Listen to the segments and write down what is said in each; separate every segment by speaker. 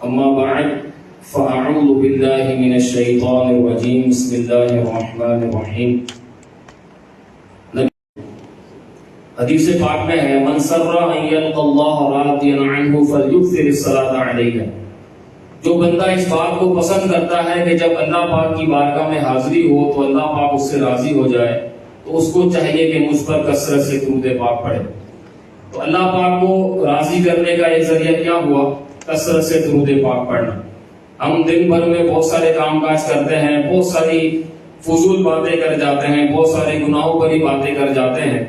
Speaker 1: اما بعد فاعوذ باللہ من الشیطان الرجیم بسم اللہ الرحمن الرحیم. حدیث پاک میں ہے من سر ان یلقى اللہ راضیا عنہ فلیکثر الصلاۃ علیہ. جو بندہ اس بات کو پسند کرتا ہے کہ جب اللہ پاک کی بارگاہ میں حاضری ہو تو اللہ پاک اس سے راضی ہو جائے تو اس کو چاہیے کہ مجھ پر کثرت سے درود پاک پڑھے. تو اللہ پاک کو راضی کرنے کا ایک ذریعہ کیا ہوا؟ کثرت سے درود پاک پڑھنا. ہم دن بھر میں بہت سارے کام کاج کرتے ہیں، بہت ساری فضول باتیں کر جاتے ہیں، بہت سارے گناہوں بھری باتیں کر جاتے ہیں.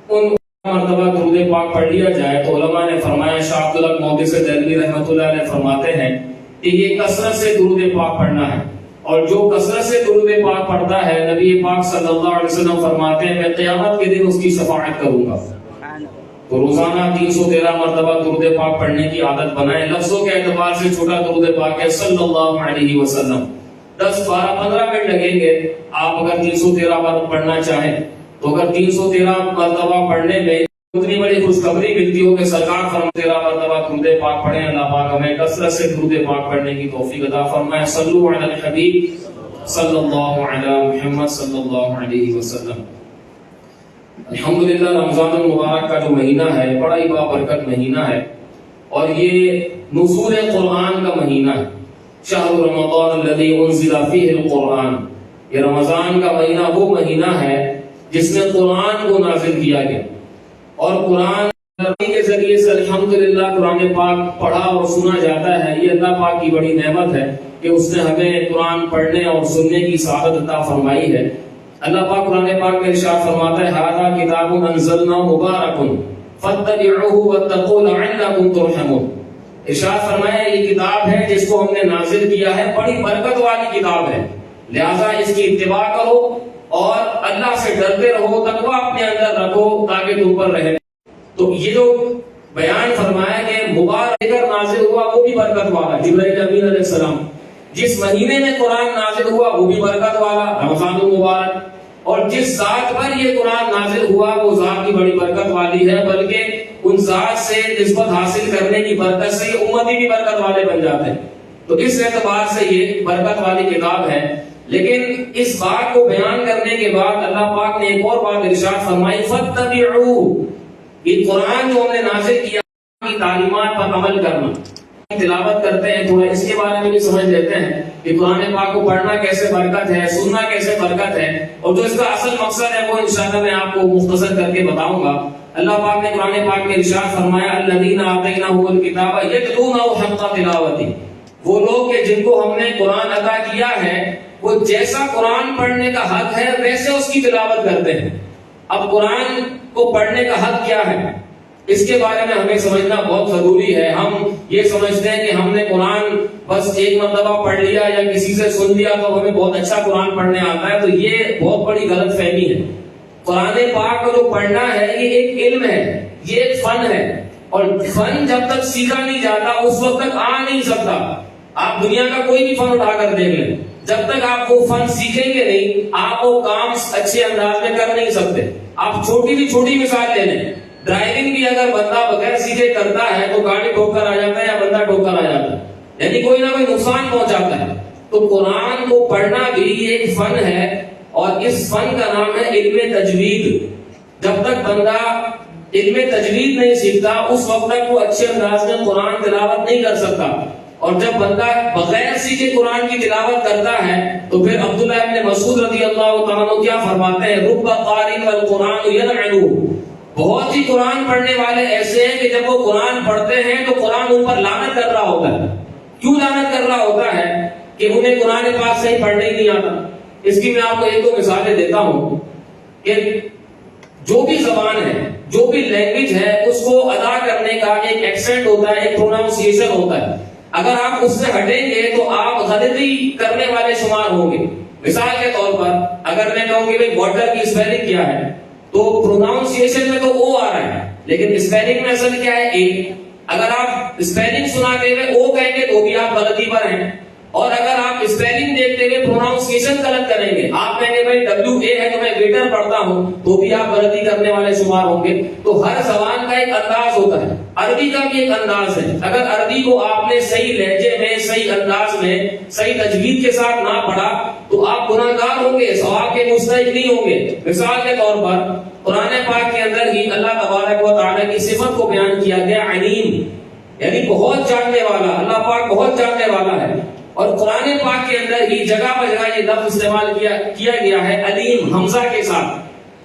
Speaker 1: ان مرتبہ درود پاک پڑھ لیا جائے تو علماء نے فرمایا، شاہ عبداللہ محدث دہلوی رحمۃ اللہ علیہ فرماتے ہیں کہ یہ کثرت سے درود پاک پڑھنا ہے. اور جو کثرت سے درود پاک پڑھتا ہے، نبی پاک صلی اللہ علیہ وسلم فرماتے ہیں میں قیامت کے دن اس کی شفاعت کروں گا. تو روزانہ 313 مرتبہ درود پاک پڑھنے کی عادت بنائیں. لفظوں کے اعتبار سے چھوٹا درود پاک ہے صلی اللہ علیہ وسلم. 10 12 15 منٹ لگیں گے. آپ اگر 313 بار پڑھنا چاہیں تو اگر 313 مرتبہ پڑھنے میں اتنی بڑی خوشخبری ملتی ہو کہ سرکار فرماتے 13 مرتبہ درود پاک پڑھیں، اللہ پاک ہمیں کثرت سے درود پاک پڑھنے کی توفیق عطا فرمائے. صلو علی الحبیب صلی اللہ علی محمد صلی اللہ علیہ وسلم. الحمدللہ رمضان المبارک کا جو مہینہ ہے بڑا ہی بابرکت مہینہ ہے اور یہ نزول قرآن کا مہینہ ہے. شہر رمضان الذی انزل فیہ القرآن. یہ رمضان کا مہینہ وہ مہینہ ہے جس میں قرآن کو نازل کیا گیا اور قرآن کے ذریعے سے الحمدللہ قرآن پاک پڑھا اور سنا جاتا ہے. یہ اللہ پاک کی بڑی نعمت ہے کہ اس نے ہمیں قرآن پڑھنے اور سننے کی سعادت عطا فرمائی ہے. اللہ پاک قرآن پاک میں ارشاد فرماتا ہے ھذا کتاب انزلناه مبارک فاتبعوه واتقوا لعلکم ترحمون. ارشاد فرمایا یہ کتاب ہے جس کو ہم نے نازل کیا ہے، بڑی برکت والی کتاب ہے، لہذا اس کی اتباع کرو اور اللہ سے ڈرتے رہو، تقوی اپنے اندر رکھو تاکہ تم پر رہے. تو یہ جو بیان فرمایا کہ مبارک کر نازل ہوا وہ بھی برکت والا، جبرائیل امین علیہ السلام. جس مہینے میں قرآن نازل ہوا وہ بھی برکت والا، رمضان المبارک. اور جس ذات پر یہ قرآن نازل ہوا وہ ذات بھی بڑی برکت والی ہے، بلکہ ان ذات سے نسبت حاصل کرنے کی برکت سے یہ امتی بھی برکت والے بن جاتے ہیں. تو اس اعتبار سے یہ برکت والی کتاب ہے. لیکن اس بات کو بیان کرنے کے بعد اللہ پاک نے ایک اور بات ارشاد فرمائی فاتبعوا. یہ قرآن جو ہم نے نازل کیا کی تعلیمات پر عمل کرنا. تلاوت کرتے ہیں تھوڑا اس کے بارے میں بھی سمجھ لیتے ہیں کہ قرآن پاک کو پڑھنا کیسے برکت ہے، سننا کیسے برکت ہے، اور جو اس کا اصل مقصد ہے وہ انشاءاللہ میں آپ کو مختصر کر کے بتاؤں گا. اللہ پاک نے قرآن پاک میں ارشاد فرمایا الذین آتیناہم الکتاب یتلونہ حق تلاوتہ. وہ لوگ کہ جن کو ہم نے قرآن عطا کیا ہے وہ جیسا قرآن پڑھنے کا حق ہے ویسے اس کی تلاوت کرتے ہیں. اب قرآن کو پڑھنے کا حق کیا ہے اس کے بارے میں ہمیں سمجھنا بہت ضروری ہے. ہم یہ سمجھتے ہیں کہ ہم نے قرآن بس ایک مرتبہ پڑھ لیا یا کسی سے سن لیا تو ہمیں بہت اچھا قرآن پڑھنے آتا ہے، تو یہ بہت بڑی غلط فہمی ہے. قرآن پاک کو جو پڑھنا ہے یہ ایک علم ہے، یہ ایک فن ہے، اور فن جب تک سیکھا نہیں جاتا اس وقت تک آ نہیں سکتا. آپ دنیا کا کوئی بھی فن اٹھا کر دیکھ لیں، جب تک آپ وہ فن سیکھیں گے نہیں آپ وہ کام اچھے انداز میں کر نہیں سکتے. آپ چھوٹی سی چھوٹی مثال لے لیں، ڈرائیونگ بھی اگر بندہ بغیر سیکھے کرتا ہے تو گاڑی ٹھوک کر آ جاتا ہے یا بندہ ٹھوک کر آ جاتا ہے، یعنی کوئی نہ کوئی نقصان پہنچاتا ہے. تو قرآن کو پڑھنا بھی ایک فن ہے اور اس فن کا نام ہے علم تجوید. جب تک بندہ علم تجوید نہیں سیکھتا اس وقت تک وہ اچھے انداز میں قرآن تلاوت نہیں کر سکتا. اور جب بندہ بغیر سیکھے قرآن کی تلاوت کرتا ہے تو پھر عبداللہ ابن مسعود رضی اللہ تعالیٰ عنہ کیا فرماتے ہیں رب قارئ والقرآن یلعنہ. بہت ہی قرآن پڑھنے والے ایسے ہیں کہ جب وہ قرآن پڑھتے ہیں تو قرآن ان پر لعنت کر رہا ہوتا ہے. کیوں لعنت کر رہا ہوتا ہے؟ کہ انہیں قرآن پاک صحیح پڑھنے ہی نہیں آتا. اس کی میں آپ کو ایک دو مثالیں دیتا ہوں کہ جو بھی زبان ہے، جو بھی لینگویج ہے، اس کو ادا کرنے کا ایک ایکسنٹ ہوتا ہے، ایک پروناؤنسیشن ہوتا ہے. اگر آپ اس سے ہٹیں گے تو آپ غلطی کرنے والے شمار ہوں گے. مثال کے طور پر اگر میں کہوں کہ واٹر کی اسپیلنگ کیا ہے تو پروناؤنسیشن میں تو او آ رہا ہے لیکن اسپیلنگ میں اصل کیا ہے اے. اگر آپ اسپیلنگ سناتے ہوئے او کہیں گے تو بھی آپ غلطی پر ہیں. اور اگر آپ اسپیلنگ دیکھتے ہوئے پروناؤنسیشن غلط کریں گے، آپ کہیں گے بھائی WA ہے تو میں ویٹر پڑھتا ہوں، تو بھی آپ غلطی کرنے والے شمار ہوں گے۔ تو ہر زبان کا ایک انداز ہوتا ہے، عربی کا بھی ایک انداز ہے۔ اگر عربی کو آپ نے صحیح لہجے میں، صحیح انداز میں، صحیح تجوید کے ساتھ نہ پڑھا تو آپ گناہگار ہوں گے، ثواب کے مستحق نہیں ہوں گے۔ مثال کے طور پر قرآن پاک کے اندر ہی اللہ تبارک و تعالیٰ کی صفت کو بیان کیا گیا علیم، یعنی بہت جاننے والا۔ اللہ پاک بہت جاننے والا ہے، اور قرآن پاک کے اندر ہی جگہ بہ جگہ یہ لفظ استعمال کیا گیا ہے علیم حمزہ کے ساتھ۔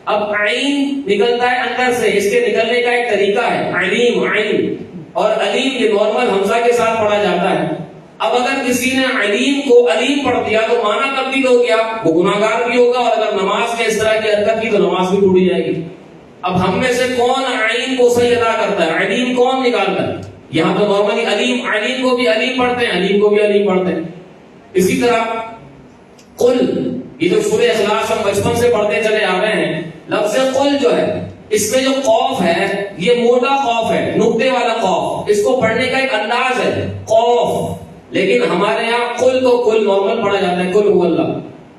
Speaker 1: اب عین نکلتا ہے اندر سے، اس کے نکلنے کا ایک طریقہ ہے، علیم عین، اور علیم یہ نارمل حمزہ کے ساتھ پڑھا جاتا ہے۔ اب اگر کسی نے علیم کو علیم پڑھ دیا تو معنی تبدیل ہو گیا، وہ گناہگار بھی ہوگا، اور اگر نماز میں اس طرح کی حرکت کی تو نماز بھی ٹوٹ جائے گی۔ اب ہم میں سے کون عین کو صحیح ادا کرتا ہے؟ علیم کون نکالتا ہے؟ یہاں تو نارملی علیم کو بھی علیم پڑھتے ہیں، علیم کو بھی علیم پڑھتے ہیں۔ اسی طرح قل، یہ جو سورہ اخلاص ہم بچپن سے پڑھتے چلے آ رہے ہیں، لفظ قل جو ہے اس میں جو قوف ہے یہ موٹا قوف ہے، نقطے والا قوف، اس کو پڑھنے کا ایک انداز ہے قوف، لیکن ہمارے یہاں قل کو قل نارمل پڑھا جاتا ہے، قل هو اللہ۔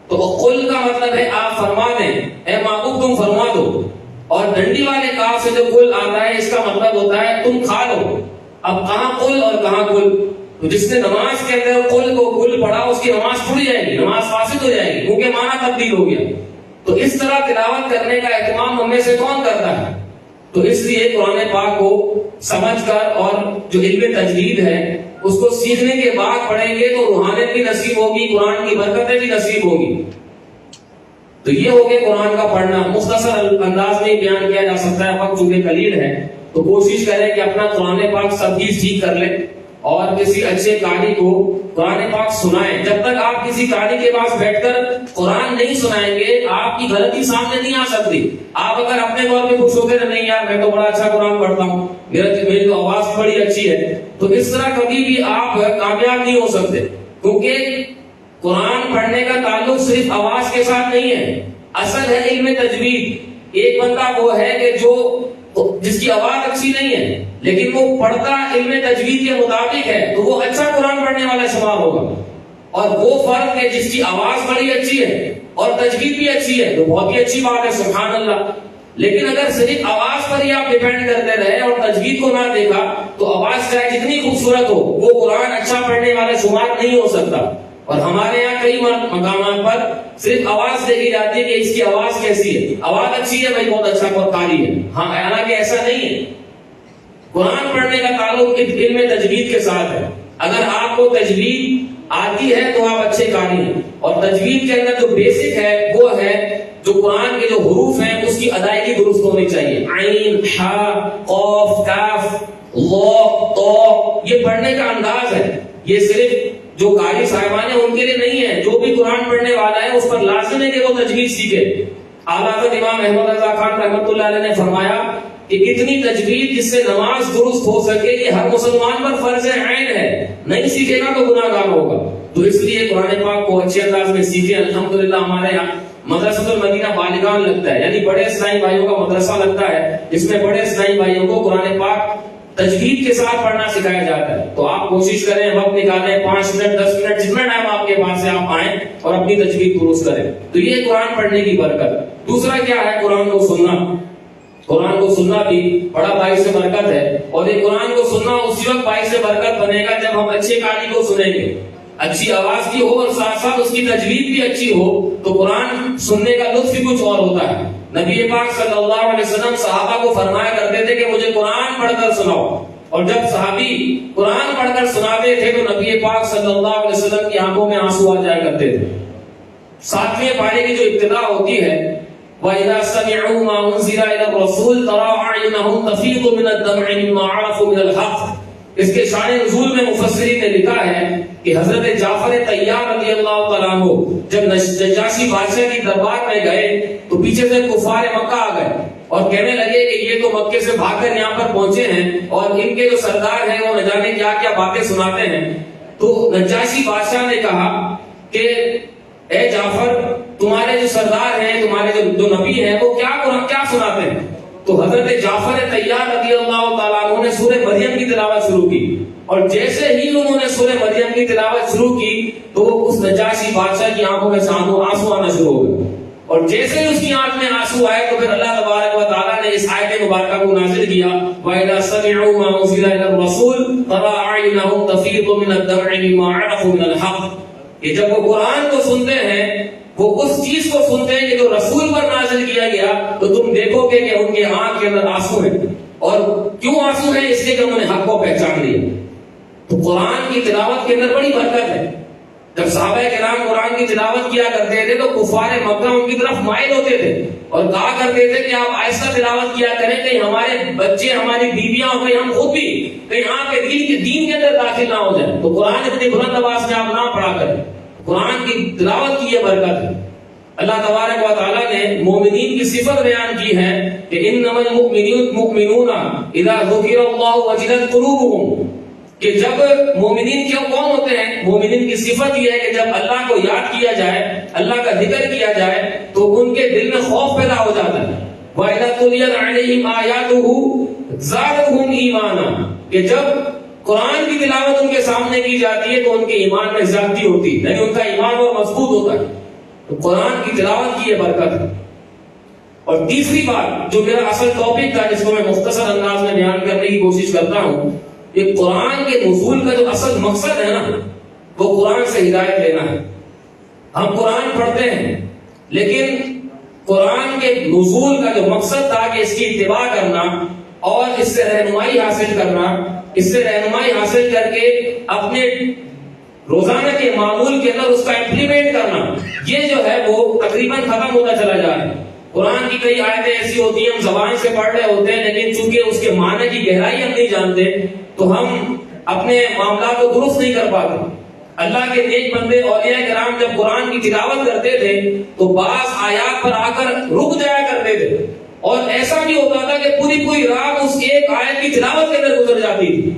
Speaker 1: تو قل کا مطلب ہے آپ فرما دیں، اے معبود تم فرما دو، اور ڈنڈی والے کاف سے جو قل آتا ہے اس کا مطلب ہوتا ہے تم کھا لو۔ اب کہاں قل اور کہاں قل؟ تو جس نے نماز کے اندر قل کو قل پڑھا اس کی نماز ٹوٹ جائے گی، نماز فاسد ہو جائے گی، کیونکہ معنی تبدیل ہو گیا۔ تو اس طرح تلاوت کرنے کا اہتمام ہم میں سے کون کرتا ہے؟ تو اس لیے قرآن پاک کو سمجھ کر، اور جو علم تجوید ہے اس کو سیکھنے کے بعد پڑھیں گے تو روحانیت بھی نصیب ہوگی، قرآن کی برکتیں بھی نصیب ہوگی۔ تو یہ ہو گیا قرآن کا پڑھنا، مختصر انداز میں بیان کیا جا سکتا ہے، وقت چونکہ قلیل ہے تو کوشش کریں کہ اپنا قرآن پاک سب چیز ٹھیک کر لیں، اور کسی اچھے قاری کو قرآن پاک سنائیں۔ جب تک آپ کسی قاری کے پاس بیٹھ کر قرآن نہیں سنائیں گے آپ کی غلطی سامنے نہیں آ سکتی۔ آپ اگر اپنے طور پہ خوش ہوتے رہے، نہیں یار میں تو بڑا اچھا قرآن پڑھتا ہوں، میری تو آواز بڑی اچھی ہے، تو اس طرح کبھی بھی آپ کامیاب نہیں ہو سکتے، کیونکہ قرآن پڑھنے کا تعلق صرف آواز کے ساتھ نہیں ہے، اصل ہے علم تجوید۔ ایک بندہ وہ ہے کہ جس کی آواز اچھی نہیں ہے لیکن وہ پڑھتا علم تجوید کے مطابق ہے تو وہ اچھا قرآن پڑھنے والا شمار ہوگا، اور وہ فرق ہے جس کی آواز بڑی اچھی ہے اور تجوید بھی اچھی ہے تو بہت ہی اچھی بات ہے، سبحان اللہ۔ لیکن اگر صرف آواز پر ہی آپ ڈیپینڈ کرتے رہے اور تجوید کو نہ دیکھا تو آواز چاہے جتنی خوبصورت ہو وہ قرآن اچھا پڑھنے والا شمار نہیں ہو سکتا۔ اور ہمارے یہاں کئی مقامات پر صرف آواز دیکھی جاتی ہے کہ اس کی آواز کیسی ہے، آواز اچھی ہے بھائی بہت اچھا قاری ہے، ہاں حالانکہ ایسا نہیں ہے۔ قرآن پڑھنے کا تعلق علم تجوید کے ساتھ ہے۔ اگر آپ کو تجوید آتی ہے تو آپ اچھے قاری ہیں، اور تجوید کے اندر جو بیسک ہے وہ ہے جو قرآن کے جو حروف ہیں اس کی ادائیگی درست ہونی چاہیے، عین، حا، قاف، کاف، لا، طا، یہ پڑھنے کا انداز ہے۔ یہ صرف جو قاری صاحبان ہیں ان کے لیے نہیں ہے، جو بھی قرآن پڑھنے والا ہے اس پر لازم ہے کہ وہ تجوید سیکھے۔ اعلیٰ حضرت امام احمد رضا خان رحمۃ اللہ علیہ نے فرمایا کہ کتنی تجوید جس سے نماز درست ہو سکے یہ ہر مسلمان پر فرض عین ہے، نہیں سیکھے گا تو گناہ گار ہوگا۔ تو اس لیے قرآن پاک کو اچھے انداز میں سیکھیں۔ الحمدللہ ہمارے یہاں مدرسۃ المدینہ بالغان لگتا ہے، یعنی بڑے اسلامی بھائیوں کا مدرسہ لگتا ہے جس میں بڑے اسلامی بھائیوں کو قرآن پاک تجوید کے ساتھ پڑھنا سکھایا جاتا ہے۔ تو آپ کوشش کریں، وقت نکالیں، 5 منٹ 10 منٹ جتنا ٹائم آپ کے پاس ہے آپ آئیں اور اپنی تجوید درست کریں۔ تو یہ قرآن پڑھنے کی برکت۔ دوسرا کیا ہے؟ قرآن کو سننا۔ قرآن کو سننا بھی بڑا باعث سے برکت ہے، اور یہ قرآن کو سننا اسی وقت باعث سے برکت بنے گا جب ہم اچھے قاری کو سنیں گے، اچھی آواز کی ہو اور ساتھ ساتھ اس کی تجوید بھی اچھی ہو تو قرآن سننے کا لطف بھی کچھ اور ہوتا ہے۔ نبی پاک صلی اللہ علیہ وسلم صحابہ کو فرمایا کرتے تھے کہ مجھے قرآن پڑھ کر سناؤ، اور جب صحابی قرآن پڑھ کر سناتے تھے تو نبی پاک صلی اللہ علیہ وسلم کی آنکھوں میں آنسو آ جایا کرتے تھے۔ 7ویں پارے کی جو ابتدا ہوتی ہے وَإِذَا سَمِعُوا مَا أُنزِلَ إِلَى الرَّسُولِ تَرَىٰ أَعْيُنَهُمْ تَفِيضُ مِنَ الدَّمْعِ مِمَّا عَرَفُوا مِنَ الْحَقِّ، اس کے شان نزول میں مفسرین نے لکھا ہے کہ حضرت جعفر طیار رضی اللہ تعالیٰ عنہ جب نجاشی بادشاہ کی دربار میں گئے تو پیچھے سے کفار مکہ آ گئے اور کہنے لگے کہ یہ تو مکے سے بھاگ کر یہاں پر پہنچے ہیں اور ان کے جو سردار ہیں وہ نہ جانے کیا کیا باتیں سناتے ہیں۔ تو نجاشی بادشاہ نے کہا کہ اے جعفر تمہارے جو سردار ہیں، تمہارے جو نبی ہیں وہ کیا سناتے ہیں؟ تو حضرت جعفر طیار رضی اللہ تعالیٰ عنہ نے سورہ مریم کی تلاوت شروع کی، اور جیسے ہی انہوں نے سورہ مریم کی تلاوت شروع کی تو اس نجاشی بادشاہ کی آنکھوں میں آنسو آنا شروع ہو گئے، اور جیسے ہی اس کی آنکھ میں آنسو آئے تو پھر اللہ تبارک و تعالیٰ نے اس آیت مبارکہ کو نازل کیا وَإِذَا سَمِعُوا مَا أُنزِلَ إِلَى الرَّسُولِ تَرَىٰ أَعْيُنَهُمْ تَفِيضُ مِنَ الدَّمْعِ مِمَّا عَرَفُوا مِنَ الْحَقِّ، کہ جب وہ قرآن کو سنتے ہیں وہ اس چیز کو سنتے ہیں کہ جو رسول پر نازل کیا گیا، تو تم دیکھو گے کہ ان کے آنکھ کے اندر آنسو ہیں، اور کیوں آنسو ہیں؟ اس لیے کہ انہوں نے حق کو پہچان لیا۔ تو قرآن کی تلاوت کے اندر بڑی برکت ہے۔ جب صحابہ کرام قرآن کی تلاوت کیا کرتے تھے تو کفار مکہ ان کی طرف مائل ہوتے تھے اور کہا کرتے تھے کہ آپ آہستہ تلاوت کیا کریں، کہیں ہمارے بچے، ہماری بیویاں اور کہیں ہم خود بھی کہیں آپ کے دین کے اندر داخل نہ ہو جائیں۔ تو قرآن اتنی بلند آواز میں آپ نہ پڑھا کریں، قرآن کی تلاوت کی یہ برکت ہے۔ اللہ تبارک و تعالیٰ نے مومنین کی صفت بیان کی ہے کہ انما المؤمنون اذا ذکر اللہ وجلت قلوبهم، کہ جب مومنین کیوں کون ہوتے ہیں؟ مومنین کی صفت یہ ہے کہ جب اللہ کو یاد کیا جائے، اللہ کا ذکر کیا جائے تو ان کے دل میں خوف پیدا ہو جاتا ہے۔ وَإِذَا تُلِيَتْ عَلَيْهِمْ آيَاتُهُ زَادَتْهُمْ إِيمَانًا، کہ جب قرآن کی تلاوت ان کے سامنے کی جاتی ہے تو ان کے ایمان میں زیادتی ہوتی ہے، یعنی ان کا ایمان اور مضبوط ہوتا ہے۔ تو قرآن کی تلاوت کی یہ برکت ہے۔ اور تیسری بات جو میرا اصل ٹاپک تھا، جس کو میں مختصر انداز میں بیان کرنے کی کوشش کرتا ہوں، کہ قرآن کے نزول کا جو اصل مقصد ہے نا، وہ قرآن سے ہدایت لینا ہے۔ ہم قرآن پڑھتے ہیں لیکن قرآن کے نزول کا جو مقصد تھا کہ اس کی اتباع کرنا اور اس سے رہنمائی حاصل کرنا، اس سے رہنمائی حاصل کر کے اپنے روزانہ کے معمول کے اندر اس کا امپلیمنٹ کرنا، یہ جو ہے وہ تقریباً ختم ہوتا چلا جا رہا ہے۔ قرآن کی کئی آیتیں ایسی ہوتی ہیں ہم زبان سے پڑھ رہے ہوتے ہیں لیکن چونکہ اس کے معنی کی گہرائی ہم نہیں جانتے تو ہم اپنے معاملات کو درست نہیں کر پاتے۔ اللہ کے نیک بندے اولیاء کرام جب قرآن کی تلاوت کرتے تھے تو بعض آیات پر آ کر رک جایا کرتے تھے، اور ایسا بھی ہوتا تھا کہ پوری رات اس ایک آیت کی تلاوت کے اندر گزر جاتی تھی۔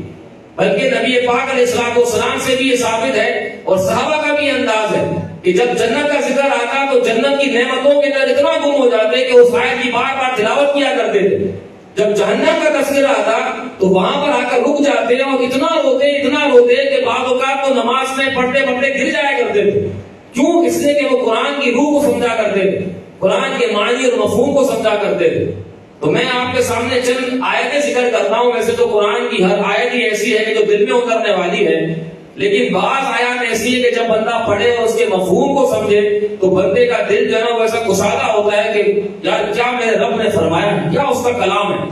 Speaker 1: بلکہ نبی پاک علیہ السلام سے بھی یہ ثابت ہے اور صحابہ کا بھی انداز ہے کہ جب جنت کا ذکر آتا تو جنت کی نعمتوں کے اندر اتنا گم ہو جاتے کہ اس آیت کی بار بار تلاوت کیا کرتے تھے۔ جب جہنم کا تذکرہ آتا تو وہاں پر آ کر رک جاتے اور اتنا روتے کہ بعض اوقات تو نماز میں پڑھتے گر جایا کرتے تھے۔ کیوں؟ اس لیے کہ وہ قرآن کی روح کو سمجھا کرتے تھے، قرآن کے معنی اور مفہوم کو سمجھا کرتے تھے۔ تو میں آپ کے سامنے چند آیتیں ذکر کرتا ہوں۔ ویسے تو قرآن کی ہر آیت ہی ایسی ہے کہ جو دل میں اترنے والی ہے، لیکن بعض آیات ایسی ہے کہ جب بندہ پڑھے اور اس کے مفہوم کو سمجھے تو بندے کا دل جو ہے نا ویسا کشادہ ہوتا ہے کہ یار کیا میرے رب نے فرمایا ہے، کیا اس کا کلام ہے۔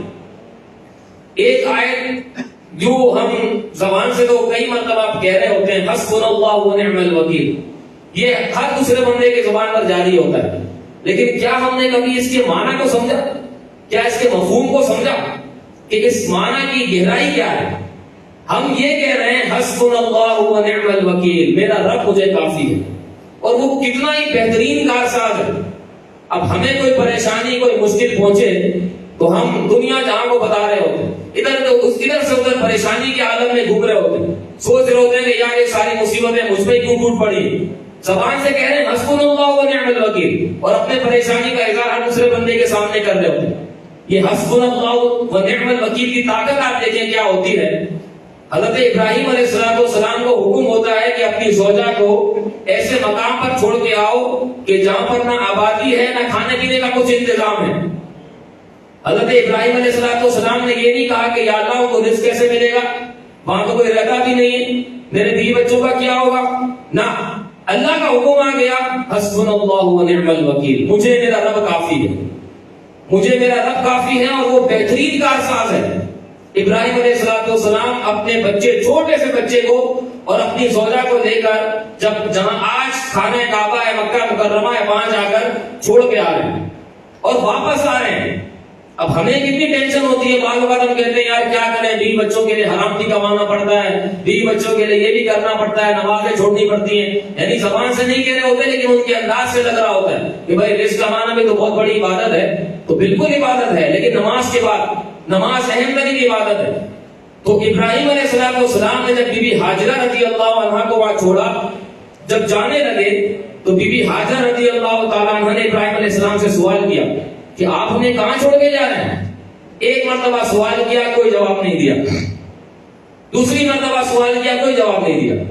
Speaker 1: ایک آیت جو ہم زبان سے تو کئی مرتبہ آپ کہہ رہے ہوتے ہیں حسبنا اللہ ونعم الوکیل، یہ ہر دوسرے بندے کی زبان پر جاری ہوتا ہے، لیکن کیا ہم نے کبھی اس کے معنی کو سمجھا؟ کیا اس کے مفہوم کو سمجھا کہ اس معنی کی گہرائی کیا ہے؟ ہم یہ کہہ رہے ہیں حسبنا اللہ ونعم الوکیل، میرا رب مجھے کافی ہے، اور وہ کتنا ہی بہترین کارساز ہے۔ اب ہمیں کوئی پریشانی، کوئی مشکل پہنچے تو ہم دنیا جہاں کو بتا رہے ہوتے ہیں، ادھر سے ادھر پریشانی کے عالم میں گھوم رہے ہوتے ہیں، سوچ رہے ہوتے ہیں کہ یار یہ ساری مصیبتیں مجھ پہ کیوں ٹوٹ پڑی۔ زبان سے کہہ رہے ہیں حسبنا اللہ ونعم الوکیل، اور اپنے پریشانی کا اظہار ہر دوسرے بندے کے سامنے کر رہے ہوتے ہیں۔ یہ حسبنا اللہ ونعم الوکیل کی طاقت آپ دیکھیں کیا ہوتی ہے۔ حضرت ابراہیم علیہ السلام کو حکم ہوتا ہے کہ اپنی زوجہ کو ایسے مقام پر چھوڑ کے آؤ کہ جہاں پر نہ آبادی ہے نہ کھانے پینے کا کچھ انتظام ہے۔ حضرت ابراہیم علیہ السلام نے یہ نہیں کہا کہ یا اللہ کو رزق کیسے ملے گا، وہاں تو کوئی رہتا بھی نہیں ہے، میرے بیوی بچوں کا کیا ہوگا، نہ، اللہ کا حکم آ گیا حسبنا اللہ ونعم الوکیل، مجھے میرا رب کافی ہے، مجھے میرا رب کافی ہے، اور وہ بہترین کارساز ہے۔ ابراہیم علیہ السلام اپنے بچے، چھوٹے سے بچے کو اور اپنی زوجہ کو لے کر جب جہاں آج خانہ کعبہ ہے، مکہ مکرمہ ہے، وہاں جا کر چھوڑ کے آ رہے ہیں اور واپس آ رہے ہیں۔ اب ہمیں کتنی ٹینشن ہوتی ہے، بعض اوقات ہم کہتے ہیں یار کیا کریں، بیوی بچوں کے لیے حرام بھی کمانا پڑتا ہے، بیوی بچوں کے لیے یہ بھی کرنا پڑتا ہے، نمازیں چھوڑنی پڑتی ہیں، یعنی زبان سے نہیں کہہ رہے ہوتے لیکن ان کے انداز سے لگ رہا ہوتا ہے کہ بھائی رزق کمانا بھی تو بہت بڑی عبادت ہے۔ تو بالکل عبادت ہے، لیکن نماز کے بعد نماز اہم ترین عبادت ہے۔ تو ابراہیم علیہ السلام نے جب بی بی ہاجرہ رضی اللہ عنہا کو وہاں چھوڑا، جب جانے لگے تو بی بی ہاجرہ رضی اللہ تعالیٰ عنہ نے ابراہیم علیہ السلام سے سوال کیا کہ آپ ہمیں کہاں چھوڑ کے جا رہے ہیں؟ ایک مرتبہ سوال کیا، کوئی جواب نہیں دیا۔ دوسری مرتبہ سوال کیا، کوئی جواب نہیں دیا.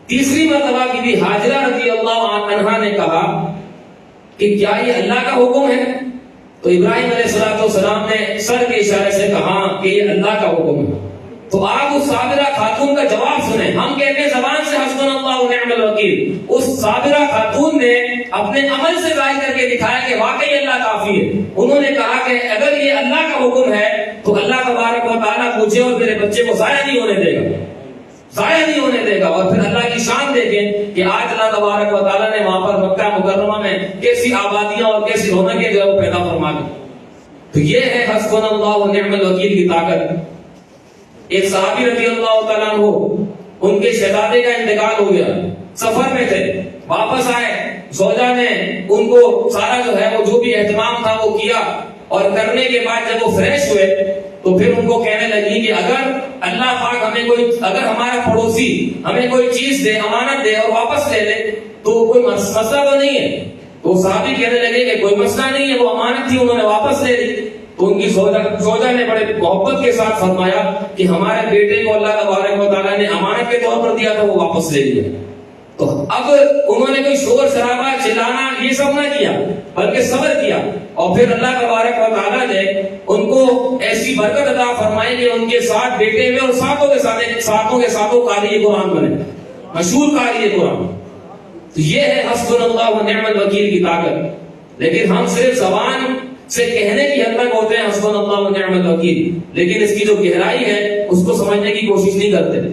Speaker 1: تیسری مرتبہ بی بی ہاجرہ رضی اللہ عنہا نے کہا کہ کیا یہ اللہ کا حکم ہے؟ تو ابراہیم علیہ السلام نے سر کے اشارے سے کہا کہ یہ اللہ کا حکم ہے. تو آپ اس صابرہ خاتون کا جواب سنیں. ہم کہتے ہیں زبان سے حسبنا اللہ و نعم الوکیل، اس صابرہ خاتون نے اپنے عمل سے ظاہر کر کے دکھایا کہ واقعی اللہ کافی ہے. انہوں نے کہا کہ اگر یہ اللہ کا حکم ہے تو اللہ تبارک و تعالیٰ مجھے اور میرے بچے کو ضائع نہیں ہونے دے گا، ضائع نہیں ہونے دے گا. اور پھر اللہ کی شان دیکھیں کہ آج اللہ تبارک و تعالیٰ نے وہاں پر مکہ مکرمہ میں کیسی آبادیاں اور کیسی رونقیں جو ہے وہ پیدا فرما دی. تو یہ ہے حسبنا اللہ و نعم الوکیل کی طاقت. ایک صحابی رضی اللہ تعالیٰ عنہ، ان کے شہزادے کا انتقال ہو گیا، سفر میں تھے، واپس آئے، زوجہ نے ان کو سارا جو ہے وہ جو بھی اہتمام تھا وہ کیا، اور کرنے کے بعد جب وہ فریش ہوئے تو پھر ان کو کہنے لگی کہ اگر اللہ پاک ہمیں کوئی، اگر ہمارا پڑوسی ہمیں کوئی چیز دے، امانت دے اور واپس لے لے تو کوئی مسئلہ تو نہیں ہے. تو صحابی کہنے لگے کہ کوئی مسئلہ نہیں ہے، وہ امانت تھی انہوں نے واپس لے لی. تو ان کی زوجہ نے بڑے محبت کے ساتھ فرمایا کہ ہمارے بیٹے کو اللہ تبارک و تعالیٰ نے امانت کے طور پر دیا تھا، وہ واپس لے لیا. تو اب انہوں نے کوئی شور شرابہ چلانا یہ سب نہ کیا بلکہ صبر کیا، اور پھر اللہ تبارک و تعالیٰ نے ان کو ایسی برکت عطا فرمائی کہ ان کے ساتھ بیٹے ہوئے اور ساتوں کے ساتوں قاری قرآن بنے، مشہور قاری قرآن. تو یہ ہے حسبنا اللہ و نعم الوکیل کی طاقت. لیکن ہم صرف زبان سے کہنے کی حد تک ہوتے ہیں حسبنا اللہ و نعم الوکیل، لیکن اس کی جو گہرائی ہے اس کو سمجھنے کی کوشش نہیں کرتے.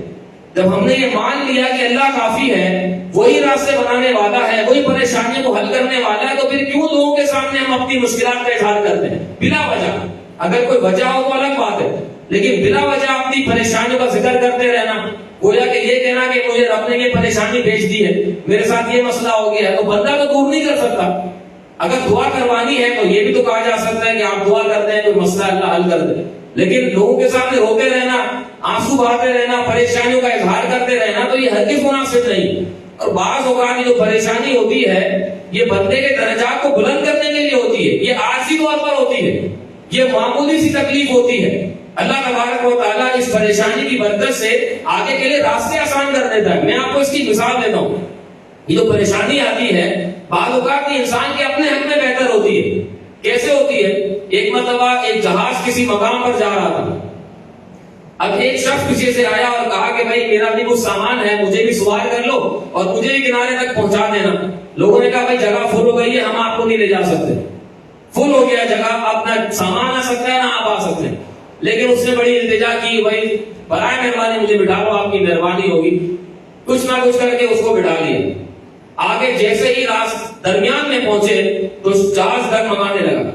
Speaker 1: جب ہم نے یہ مان لیا کہ اللہ کافی ہے، وہی راستے بنانے والا ہے، وہی پریشانیوں کو حل کرنے والا ہے، تو پھر کیوں لوگوں کے سامنے ہم اپنی مشکلات کا اظہار کرتے ہیں بلا وجہ؟ اگر کوئی وجہ ہو تو الگ بات ہے، لیکن بلا وجہ اپنی پریشانیوں کا ذکر کرتے رہنا، گویا کہ یہ کہنا کہ مجھے رب نے یہ پریشانی بھیج دی ہے، میرے ساتھ یہ مسئلہ ہو گیا ہے، تو بندہ تو دور نہیں کر سکتا. اگر دعا کروانی ہے تو یہ بھی تو کہا جا سکتا ہے کہ آپ دعا کرتے ہیں کوئی مسئلہ اللہ حل کر دے. لیکن لوگوں کے سامنے روتے رہنا، آنسو بہاتے رہنا، پریشانیوں کا اظہار کرتے رہنا، تو یہ ہرگز مناسب نہیں. اور بعض اوقات جو پریشانی ہوتی ہے یہ بندے کے درجات کو بلند کرنے کے لیے ہوتی ہے، یہ عارضی طور پر ہوتی ہے، یہ معمولی سی تکلیف ہوتی ہے. اللہ تبارک و تعالیٰ اس پریشانی کی برکت سے آگے کے لیے راستے آسان کر دیتا ہے. میں آپ کو اس کی مثال دیتا ہوں. یہ جو پریشانی آتی ہے بعض اوقات انسان کے اپنے حق میں بہتر ہوتی ہے. کیسے ہوتی ہے؟ ایک مرتبہ ایک جہاز کسی مقام پر جا رہا تھا. اب ایک شخص پیچھے سے آیا اور کہا کہ بھائی میرا بھی کچھ سامان ہے، مجھے بھی سوار کر لو اور مجھے بھی کنارے تک پہنچا دینا. لوگوں نے کہا بھائی جگہ فل ہو گئی ہے، ہم آپ کو نہیں لے جا سکتے، فل ہو گیا جگہ، آپ نہ سامان آ سکتا ہے نہ آپ آ سکتے ہیں. لیکن اس نے بڑی التجا کی، بھائی برائے مہربانی مجھے بٹھا لو، آپ کی مہربانی ہوگی. کچھ نہ کچھ کر کے اس کو بٹھا لیا. آگے جیسے ہی درمیان میں پہنچے تو جہاز ڈگمگانے لگا.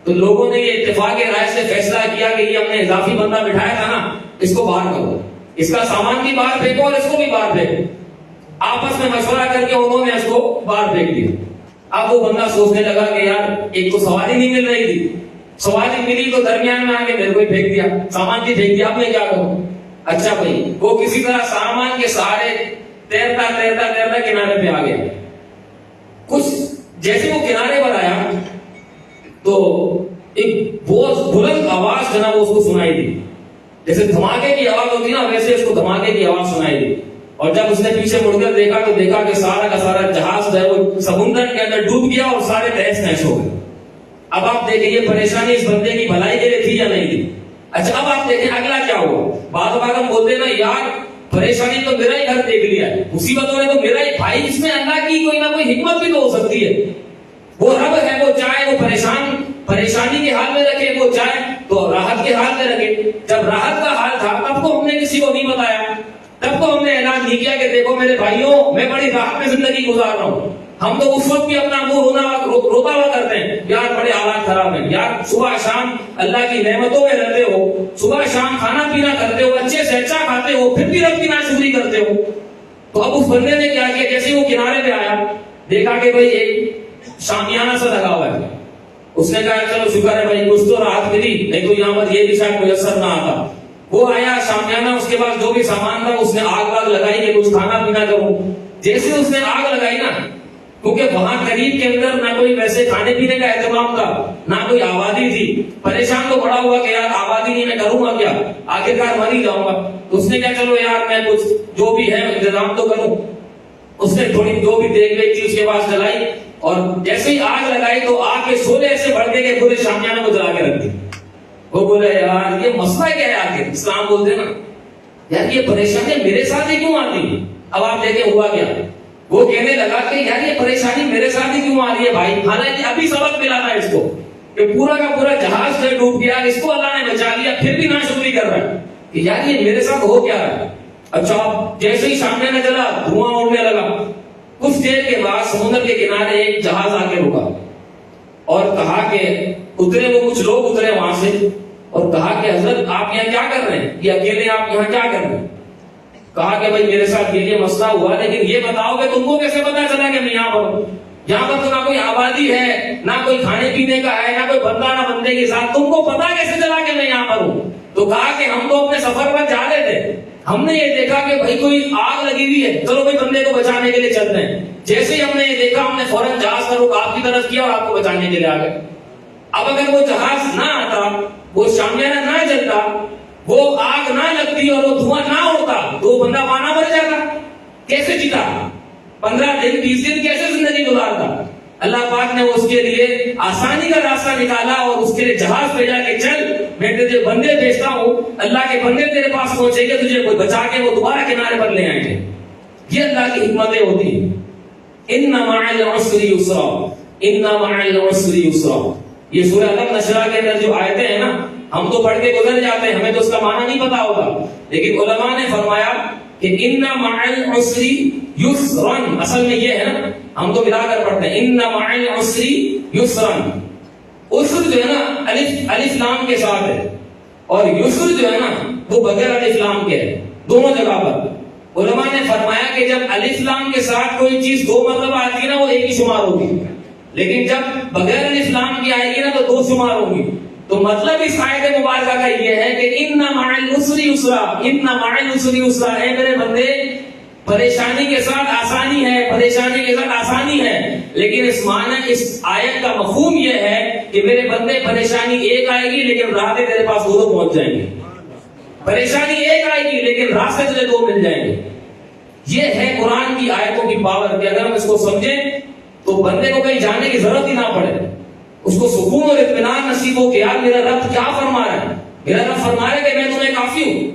Speaker 1: تو لوگوں نے یہ اتفاق رائے سے فیصلہ کیا کہ یہ ہم نے اضافی بندہ بٹھایا تھا نا، اس کو باہر کرو، اس کا سامان بھی باہر پھینکو اور اس کو بھی باہر پھینکو. آپس میں مشورہ کر کے انہوں نے اس کو باہر پھینک دیا. اب وہ بندہ سوچنے لگا کہ یار ایک تو سواری نہیں مل رہی تھی، سواری ملی تو درمیان میں آ کے میرے کو ہی پھینک دیا، سامان بھی پھینک دیا، اب میں کیا کروں؟ اچھا بھائی وہ کسی طرح سامان کے سہارے تیرتا تیرتا تیرتا کنارے پہ آ گیا. کچھ جیسے وہ کنارے پر آیا تو ایک بہت بلند آواز جناب اس کو سنائی دی. جیسے دھماکے کی آواز ہوتی نا ویسے اس کو دھماکے کی آواز سنائی دی. اور جب اس نے پیچھے مڑ کر دیکھا تو دیکھا کہ سارا کا سارا جہاز جو ہے وہ سمندر کے اندر ڈوب گیا اور سارے تہس نہس ہو گئے. اب آپ دیکھیں یہ پریشانی اس بندے کی بھلائی کے لیے تھی یا نہیں تھی؟ اچھا اب آپ دیکھیں اگلا کیا ہوا. بعض اوقات ہم بولتے نا یار پریشانی تو میرا ہی گھر دیکھ لیا ہے، مصیبتوں نے تو میرا ہی بھائی، اس میں اللہ کی کوئی نہ کوئی حکمت بھی تو ہو سکتی ہے. وہ رب ہے، وہ چاہے وہ پریشانی کے حال میں رکھے، وہ چاہے تو راحت کے حال میں رکھے. جب راحت کا حال تھا تب تو ہم نے کسی کو نہیں بتایا، تب تو ہم نے اعلان نہیں کیا کہ دیکھو میرے بھائیوں میں بڑی راحت میں زندگی گزار رہا ہوں. ہم تو اس وقت بھی اپنا منہ روتا ہوا کرتے ہیں، یار بڑے حالات خراب ہیں، یار صبح شام اللہ کی نعمتوں میں رہتے ہو، صبح شام کھانا پینا کرتے ہو، اچھے سے اچھا کھاتے ہو، پھر بھی رب کی ناشکری کرتے ہو. تو اب اس بندے نے کیا کیا، جیسے وہ کنارے پہ آیا دیکھا کہ بھائی ایک شامیانہ سا لگا ہوا ہے. اس نے کہا چلو شکر ہے بھائی کچھ تو راحت ملی، نہیں تو یہاں پر یہ بھی شاید میسر نہ آتا. وہ آیا شامیانہ، اس کے بعد جو بھی سامان تھا اس نے آگ واگ لگائی کہ کچھ کھانا پینا کروں. جیسے اس نے آگ لگائی نا، کیونکہ وہاں قریب کے اندر نہ کوئی ویسے کھانے پینے کا اہتمام تھا نہ کوئی آبادی تھی. پریشان تو بڑا ہوا کہ یار آبادی نہیں، میں کروں گا کیا، آخرکار مر ہی جاؤں گا. تو تو اس نے کہا چلو یار میں کچھ جو بھی ہے انتظام تو کروں. اس نے تھوڑی جو بھی دیکھ گئی تھی اس کے پاس جلائی, اور جیسے ہی آگ لگائی تو آگ کے شعلے ایسے بڑھ گئے کہ پورے شامیانہ کو جلا کے رکھ دی. وہ بولے یار یہ مسئلہ کیا ہے آخر, اسلام بولتے نا یار یہ پریشانی میرے ساتھ ہی کیوں آتی ہے. اب آپ دیکھیں ہوا کیا, وہ کہنے لگا کہ یار یہ پریشانی میرے ساتھ ہی کیوں آ رہی ہے بھائی, حالانکہ ابھی سبق ملا تھا اس کو کہ پورا کا پورا جہاز سے ڈوب گیا, اس کو اللہ نے بچا لیا, پھر بھی ناشکری کر رہا ہے کہ یار یہ میرے ساتھ ہو کیا رہا ہے. اچھا جیسے ہی سامنے نہ چلا دھواں اڑنے لگا. کچھ دیر کے بعد سمندر کے کنارے ایک جہاز آ کے رکا اور کہا کہ اترے, وہ کچھ لوگ اترے وہاں سے اور کہا کہ حضرت آپ یہاں کیا کر رہے ہیں, یہ اکیلے آپ یہاں کیا کر رہے ہیں. کہا کہ بھائی میرے ساتھ یہ مسئلہ ہوا, لیکن یہ بتاؤ کہ تم کو کیسے پتا چلا کہ میں یہاں پر ہوں. یہاں پر تو نہ کوئی آبادی ہے, نہ کوئی کھانے پینے کا ہے, نہ کوئی بندہ نہ بندے کے ساتھ, تم کو پتا کیسے چلا کہ میں یہاں پر ہوں. تو کہا کہ ہم تو اپنے سفر پر جا رہے تھے, ہم نے یہ دیکھا کہ بھائی کوئی آگ لگی ہوئی ہے, چلو بھائی بندے کو بچانے کے لیے چلتے ہیں. جیسے ہی ہم نے یہ دیکھا ہم نے فوراً جہاز کا رخ آپ کی طرف کیا اور آپ کو بچانے کے لیے آ گئے. اب اگر وہ جہاز نہ آتا, وہ شامیانہ نہ جلتا, وہ آگ نہ لگتی اور وہ دھواں نہ اڑتا تو وہ بندہ پانا مر جاتا. کیسے جیتا 15 دن 20 دن کیسے زندگی گزارتا. اللہ پاک نے اس کے لیے آسانی کا راستہ نکالا اور اس کے لیے جہاز بھیجا کہ چل میں تجھے بندے بھیجتا ہوں, اللہ کے بندے تیرے پاس پہنچے گے, تجھے کوئی بچا کے وہ دوبارہ کنارے پر لے آئیں گے. یہ اللہ کی حکمتیں ہوتی ہیں. ان مع العسر یسرا, ان مع العسر یسرا. یہ سورہ علم نشرہ کے اندر جو آیتیں ہیں نا, ہم تو پڑھ کے گزر جاتے ہیں, ہمیں تو اس کا معنی نہیں پتا ہوگا, لیکن علماء نے فرمایا کہ ان مع العسر یسرا, اصل میں یہ ہے نا, ہم تو ملا کر پڑھتے ہیں ان مع العسر یسرا. عسر جو ہے نا الف لام کے ساتھ ہے, اور یسر جو ہے نا وہ بغیر الف لام کے ہے, دونوں جگہ پر. علماء نے فرمایا کہ جب الف لام کے ساتھ کوئی چیز 2 مرتبہ آتی ہے نا وہ ایک ہی شمار ہوگی, لیکن جب بغیر الف لام کی آئے گی نا تو 2 شمار ہوگی. تو مطلب اس آیت مبارکہ کا یہ ہے کہ ان مع العسر یسرا, ان مع العسر یسرا. اے میرے بندے پریشانی کے ساتھ آسانی ہے, پریشانی کے ساتھ آسانی ہے, لیکن اس معنی اس آیت کا مفہوم یہ ہے کہ میرے بندے پریشانی ایک آئے گی لیکن راستے تیرے پاس 2 پہنچ جائیں گے. پریشانی ایک آئے گی لیکن راستے تجھے 2 مل جائیں گے. یہ ہے قرآن کی آیتوں کی پاور کہ اگر ہم اس کو سمجھیں تو بندے کو کہیں جانے کی ضرورت ہی نہ پڑے, اس کو سکون اور اطمینان نصیب ہو کہ یار میرا رب کیا فرما رہا ہے. میرا رب فرما رہا ہے کہ میں تمہیں کافی ہوں.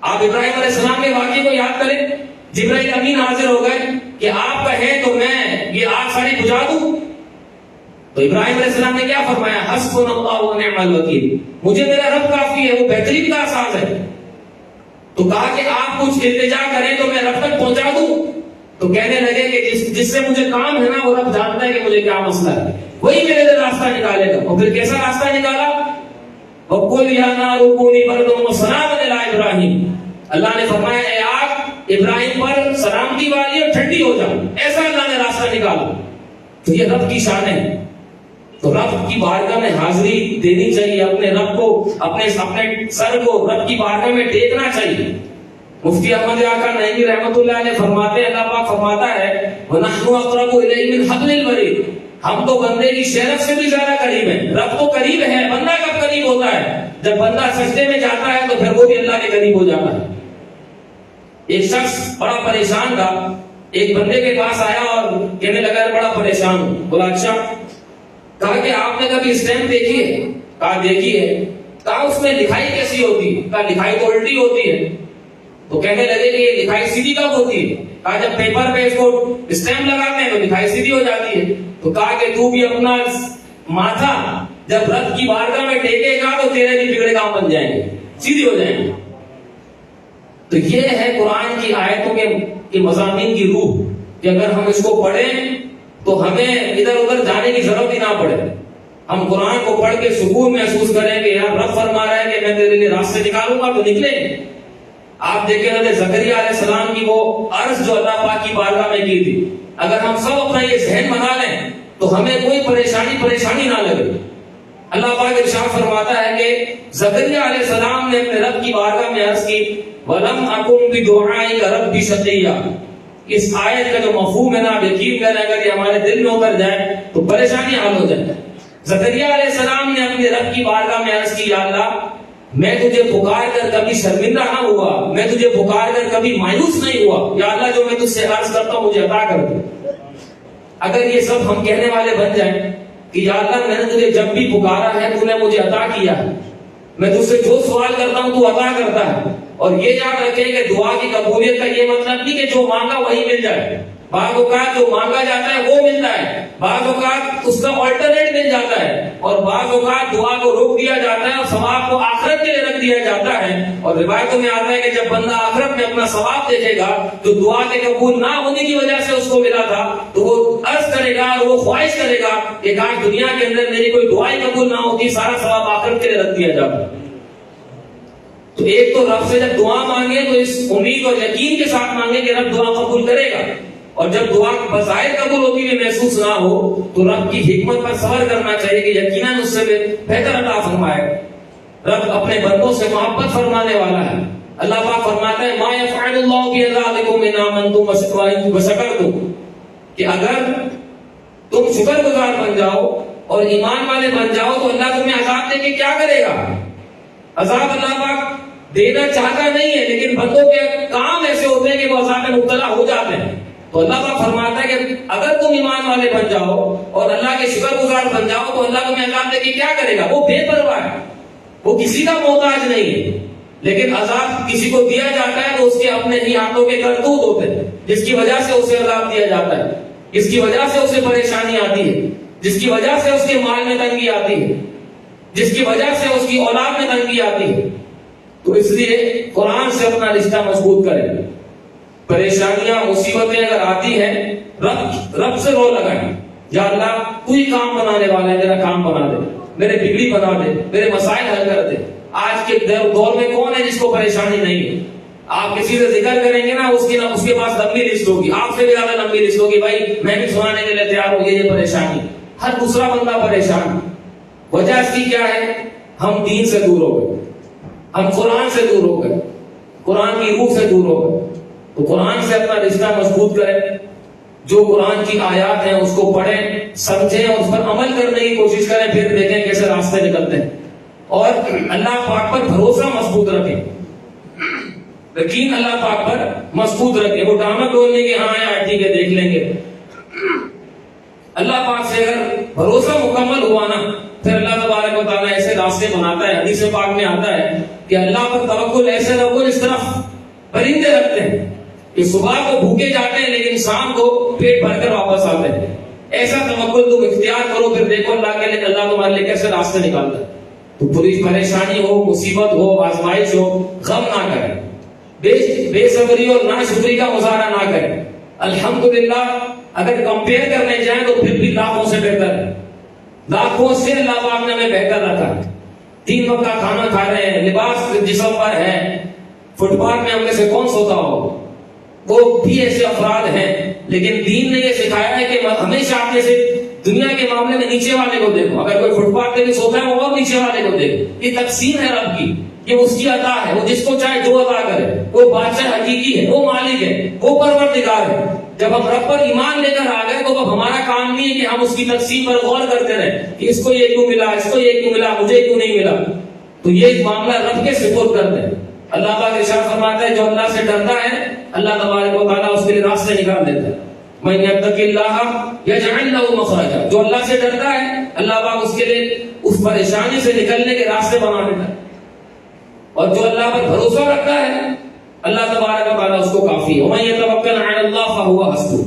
Speaker 1: آپ ابراہیم علیہ السلام کے واقعے کو یاد کریں, جبرائیل امین حاضر ہو گئے کہ آپ کہیں تو میں یہ آگ ساری بجھا دوں. تو ابراہیم علیہ السلام نے کیا فرمایا, حسبنا اللہ و نعم الوکیل, مجھے میرا رب کافی ہے, وہ بہترین کا احساس ہے. تو کہا کہ آپ کچھ التجا کریں تو میں رب تک پہنچا دوں. تو کہنے لگے کہ جس سے مجھے کام ہے نا وہ رب جانتا ہے کہ مجھے کیا مسئلہ ہے, وہی میرے لیے راستہ نکالے گا. اور پھر کیسا راستہ نکالا, وَقُلْ يَا نَارُ كُونِي بَرْدًا وَسَلَامًا عَلَىٰ إِبْرَاهِيمَ. اللہ نے فرمایا اے آگ ابراہیم پر سلامتی والی اور ٹھنڈی ہو جا. ایسا اللہ نے راستہ نکالا. تو یہ رب کی شان ہے. تو رب کی بارگاہ میں حاضری دینی چاہیے, اپنے رب کو اپنے سر کو رب کی بارگاہ میں ٹیکنا چاہیے. مفتی احمد آقا نعیمی رحمۃ اللہ علیہ فرماتے ہیں, اللہ پاک فرماتا ہے وَنَحْنُ أَقْرَبُ إِلَيْهِ مِنْ حَبْلِ الْوَرِيدِ. ہم تو بندے کی شہرت سے بھی زیادہ قریب ہیں. رب تو قریب ہے, بندہ کب قریب ہوتا ہے, جب بندہ سجدے میں جاتا ہے تو پھر وہ بھی اللہ کے قریب ہو جاتا ہے. ایک شخص بڑا پریشان تھا, ایک بندے کے پاس آیا اور کہنے لگا بڑا پریشان ہوں. بولا اچھا. کہا کہ آپ نے کبھی اسٹیمپ دیکھی ہے؟ کہا دیکھی ہے. کہا اس میں لکھائی کیسی ہوتی ہے؟ کہا لکھائی تو الٹی ہوتی ہے. تو کہنے لگے کہ یہ لکھائی سیدھی کب ہوتی ہے؟ کہا جب پیپر پہ اس کو اسٹیمپ لگاتے ہیں تو لکھائی سیدھی ہو جاتی ہے. تو کہا کہ تو بھی اپنا ماتھا جب رب کی بارگاہ میں ٹیکے گا تو تیرے بھی بگڑے کام بن جائیں گے, سیدھی ہو جائیں گے. تو یہ ہے قرآن کی آیتوں کے مضامین کی روح کہ اگر ہم اس کو پڑھیں تو ہمیں ادھر ادھر جانے کی ضرورت ہی نہ پڑے. ہم قرآن کو پڑھ کے سکون محسوس کریں کہ یار رب فرما رہا ہے کہ میں تیرے لیے راستے نکالوں گا, تو نکلیں. آپ دیکھیں حضرت زکریا علیہ السلام کی وہ عرض جو اللہ پاک کی بارگاہ میں کی تھی, اگر ہم سب اپنا یہ ذہن بنا لیں تو ہمیں کوئی پریشانی نہ لگے. اللہ پاک ارشاد فرماتا ہے کہ زکریا علیہ السلام نے اپنے رب کی بارگاہ میں عرض کی وَلَمْ أَكُنْ بِدُعَائِكَ رَبِّ شَقِيًّا. اس آیت کا جو مفہوم ہے نا, آپ یقین کریں اگر یہ ہمارے دل میں اتر جائے تو پریشانی حل ہو جائے. زکریا علیہ السلام نے اپنے رب کی بارگاہ میں عرض کی یا اللہ میں تجھے پکار کر کبھی شرمندہ نہ ہوا، میں تجھے پکار کر کبھی مایوس نہیں ہوا، یا اللہ جو میں تجھ سے عرض کرتا ہوں مجھے عطا کر دے۔ اگر یہ سب ہم کہنے والے بن جائیں کہ یا اللہ میں نے تجھے جب بھی پکارا ہے تو نے مجھے عطا کیا ہے، میں تجھ سے جو سوال کرتا ہوں تو عطا کرتا ہے، اور یہ یاد رکھیں کہ دعا کی قبولیت کا یہ مطلب نہیں کہ جو مانگا وہی مل جائے۔ بعض اوقات جو مانگا جاتا ہے وہ ملتا ہے، بعض اوقات اس کا آلٹرنیٹ مل جاتا ہے، اور بعض اوقات دعا کو روک دیا جاتا ہے اور ثواب کو آخرت کے لیے رکھ دیا جاتا ہے۔ اور روایتوں میں آتا ہے کہ جب بندہ آخرت میں اپنا ثواب دیکھے گا جو دعا کے قبول نہ ہونے کی وجہ سے اس کو ملا تھا، تو وہ عرض کرے گا اور وہ خواہش کرے گا کہ کاش دنیا کے اندر میری کوئی دعائیں قبول نہ ہوتی، سارا ثواب آخرت کے لیے رکھ دیا جاتا۔ تو ایک تو رب سے جب دعا مانگے تو اس امید اور یقین کے ساتھ مانگے کہ رب دعا قبول کرے گا، اور جب دعا بظاہر قبول ہوتی ہوئی محسوس نہ ہو تو رب کی حکمت پر صبر کرنا چاہیے کہ یقیناً اس سے بہتر عطا فرمائے۔ رب اپنے بندوں سے محبت فرمانے والا ہے۔ اللہ پاک فرماتا ہے ما یفعل اللہ بعذابکم ان آمنتم وشکرتم، کہ اگر تم شکر گزار بن جاؤ اور ایمان والے بن جاؤ تو اللہ تمہیں عذاب دے کے کیا کرے گا؟ عذاب اللہ پاک دینا چاہتا نہیں ہے، لیکن بندوں کے کام ایسے ہوتے ہیں کہ وہ عذاب میں مبتلا ہو جاتے ہیں۔ تو اللہ پاک فرماتا ہے کہ اگر تم ایمان والے بن جاؤ اور اللہ کے شکر گزار بن جاؤ تو اللہ تمہیں عذاب دے کے کیا کرے گا؟ وہ بے پرواہ ہے، وہ کسی کا محتاج نہیں ہے، لیکن عذاب کسی کو دیا جاتا ہے تو اس کے اپنے ہی ہاتھوں کے کرتوت ہوتے ہیں جس کی وجہ سے اسے عذاب دیا جاتا ہے، جس کی وجہ سے اسے پریشانی آتی ہے، جس کی وجہ سے اس کے مال میں تنگی آتی ہے، جس کی وجہ سے اس کی اولاد میں تنگی آتی ہے۔ تو اس لیے قرآن سے اپنا رشتہ مضبوط کریں۔ پریشانیاں مصیبتیں اگر آتی ہیں رب سے رو لگائیں، یا اللہ تو ہی کام بنانے والا ہے، میرا کام بنا دے، میرے بگڑی بنا دے، میرے مسائل حل کر دے۔ آج کے دور میں کون ہے جس کو پریشانی نہیں ہے؟ آپ کسی سے ذکر کریں گے نا اس کے پاس لمبی لسٹ ہوگی، آپ سے بھی زیادہ لمبی لسٹ ہوگی، بھائی میں بھی سنانے کے لیے تیار ہوں یہ پریشانی۔ ہر دوسرا بندہ پریشان، وجہ اس کی کیا ہے؟ ہم دین سے دور ہو گئے، ہم قرآن سے دور ہو گئے، قرآن کی روح سے دور ہو گئے۔ تو قرآن سے اپنا رشتہ مضبوط کریں، جو قرآن کی آیات ہیں اس کو پڑھیں، سمجھیں اور اس پر عمل کرنے کی کوشش کریں، پھر دیکھیں کیسے راستے نکلتے ہیں۔ اور اللہ پاک پر بھروسہ مضبوط رکھیں، یقین اللہ پاک پر مضبوط رکھیں، وہ ڈامہ ڈولنے کے ہاں یار ٹھیک ہے دیکھ لیں گے۔ اللہ پاک سے اگر بھروسہ مکمل ہوا نا پھر اللہ تبارک و تعالیٰ ایسے راستے بناتا ہے۔ حدیث پاک میں آتا ہے کہ اللہ پر توکل ایسے رکھو اس طرف پرندے رکھتے ہیں کہ صبح کو بھوکے جاتے ہیں لیکن شام کو پیٹ بھر کر واپس آتے ہیں۔ ایسا توکل تم اختیار کرو، پھر دیکھو اللہ کے لیے اللہ تمہارے لیے کیسے راستے نکالتا ہے۔ تو پوری پریشانی ہو، مصیبت ہو، آزمائش ہو، غم نہ کریں، بے صبری اور ناشکری کا مظاہرہ نہ کریں۔ الحمدللہ اگر کمپیئر کرنے جائیں تو پھر بھی لاکھوں سے بہتر ہے، لاکھوں سے اللہ پاک نے ہمیں بہتر رکھا ہے۔ 3 وقت کا کھانا کھا رہے ہیں، لباس جسم پر ہے، فٹ پاتھ میں ہم میں سے کون سوتا ہو؟ وہ بھی ایسے افراد ہیں، لیکن دین نے یہ سکھایا ہے کہ ہمیشہ آپ میں سے دنیا کے معاملے میں نیچے والے کو دیکھو، اگر کوئی فٹ پاتھ پہ بھی سوتا ہے وہ اور نیچے والے کو دیکھو۔ یہ تقسیم ہے رب کی، یہ اس کی عطا ہے، وہ جس کو چاہے جو عطا کرے۔ وہ بادشاہ حقیقی ہے، وہ مالک ہے، وہ پروردگار ہے۔ جب ہم رب پر ایمان لے کر آ گئے تو اب ہمارا کام نہیں ہے کہ ہم اس کی تقسیم پر غور کرتے رہیں کہ اس کو یہ کیوں ملا، اس کو یہ کیوں ملا، مجھے کیوں نہیں ملا۔ تو یہ معاملہ رب کے سپرد کر دیں۔ اللہ پاک ارشاد فرماتا ہے جو اللہ سے ڈرتا ہے اللہ تبارک و تعالیٰ اس کے لیے راستے نکال دیتا ہے۔ من یتق اللہ یجعل له مخرجا، جو اللہ سے ڈرتا ہے اللہ پاک اس کے لیے اس پریشانی سے نکلنے کے راستے بنا دیتا ہے۔ اور جو اللہ پر بھروسہ رکھتا ہے اللہ تبارک و تعالیٰ اس کو کافی ہے۔ ومن یتوکل علی اللہ فهو حسبہ،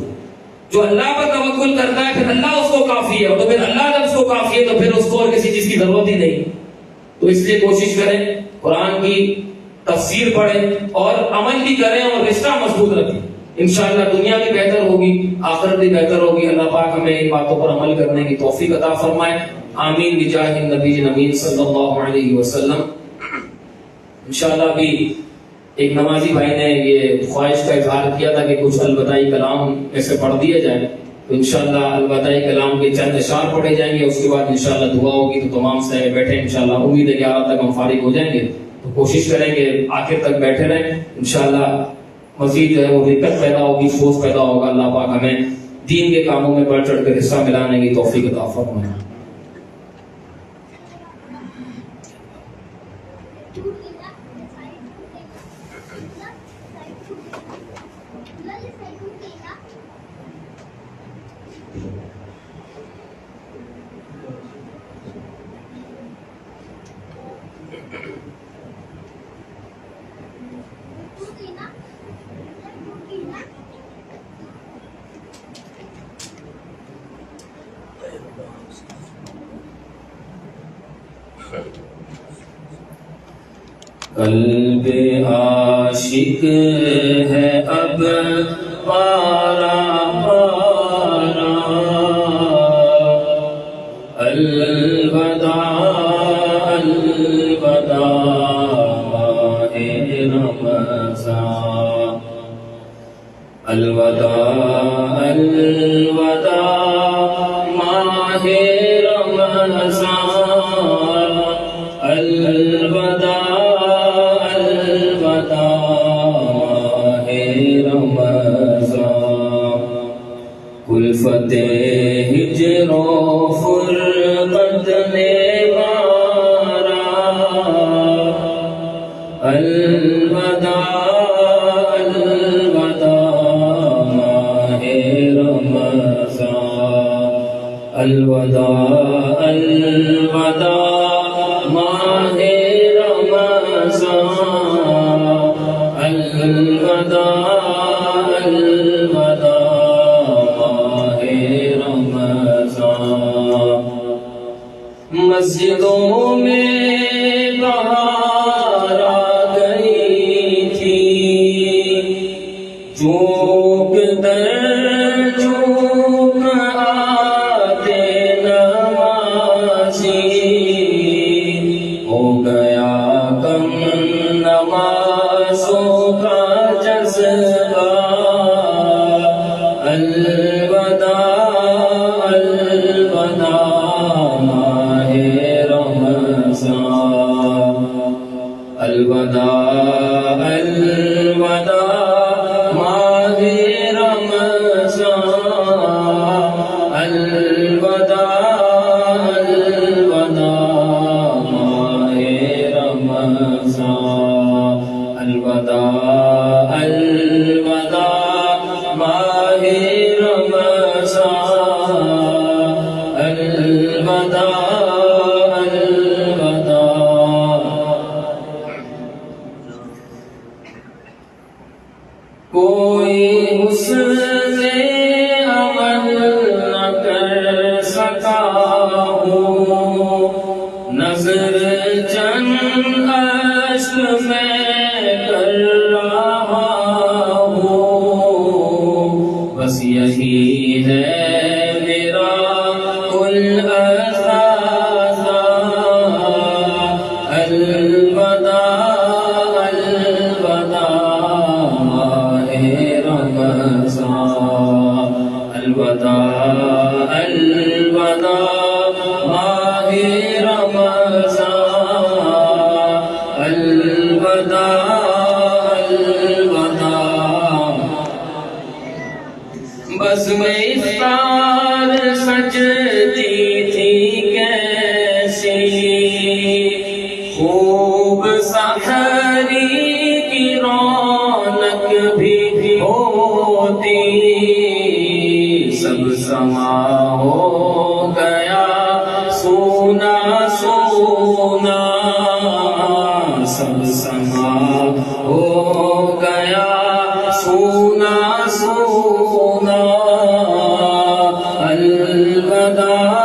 Speaker 1: جو اللہ پر توکل کرتا ہے پھر اللہ اس کو کافی ہے، اور تو پھر اللہ جب اس کو کافی ہے تو پھر اس کو اور کسی چیز کی ضرورت ہی نہیں۔ تو اس لیے کوشش کریں قرآن کی تفسیر پڑھیں اور عمل بھی کریں اور رشتہ مضبوط رکھیں، انشاءاللہ دنیا بھی بہتر ہوگی، آخرت بھی بہتر ہوگی۔ اللہ پاک ہمیں ان باتوں پر عمل کرنے کی توفیق عطا فرمائے، آمین بجاہ النبی امین صلی اللہ علیہ وسلم۔ انشاءاللہ بھی ایک نمازی بھائی نے یہ خواہش کا اظہار کیا تھا کہ کچھ الوداعی کلام ایسے پڑھ دیے جائیں، تو انشاءاللہ الوداعی کلام کے چند اشعار پڑھے جائیں گے، اس کے بعد انشاءاللہ دعا ہوگی۔ تو تمام سے بیٹھے انشاءاللہ، امید ہے کہ 11 تک ہم فارغ ہو جائیں گے، تو کوشش کریں کہ آخر تک بیٹھے رہیں۔ انشاءاللہ مزید جو ہے وہ دقت پیدا ہوگی، سوچ پیدا ہوگا۔ اللہ پاک ہمیں دین کے کاموں میں بڑھ چڑھ کر حصہ ملانے کی توفیق عطا فرمائے۔ قلب عاشق ہے اب پارا پارا، الوداع الوداع اے رمضان، الوداع الوداع ماہ رمضان، الوداع کلفت ہجر و فرقت نے مارا، الوداع الوداع ماہ رمضان، الوداع الوداع ماہ رمضان، الوداع مسجدوں میں بہار آ گئی تھی، چوک در چوک آتے نمازی، ہو گیا کم نمازوں کا جذبہ، الوداع الوداع الوداع الوداع ماہ رمضان، الوداع الوداع ماہ رمضان، الوداع الوداع ماہ رمضان، الوداع کوئی حسن عمل نہ کر سکا ہوں، نظر چند اشک میں کر رہا ہوں، بس یہی ہے میرا کل اثاثہ، الوداع الوداع الوداع الوداع ماہ رمضان، الوداع الوداع بس میں افطار سجتی تھی کیسی، خوب سحری کی رونق بھی ہوتی، سب سما ہو گیا سونا سونا، سب سما ہو گیا سونا سونا، الوداع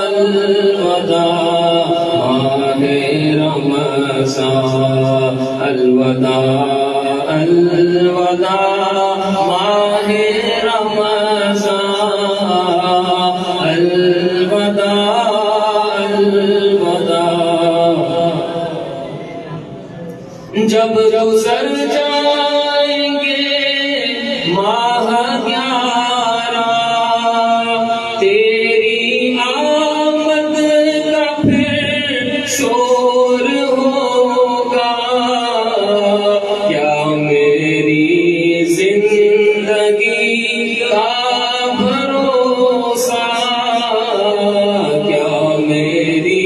Speaker 1: الوداع ماہ رمضان، الوداع الوداع ماہ رمضان، الوداع الوداع جب گزر جائیں گے ماہ 11، تیری آمد کا پھر شور ہوگا، کیا میری زندگی کا بھروسہ، کیا میری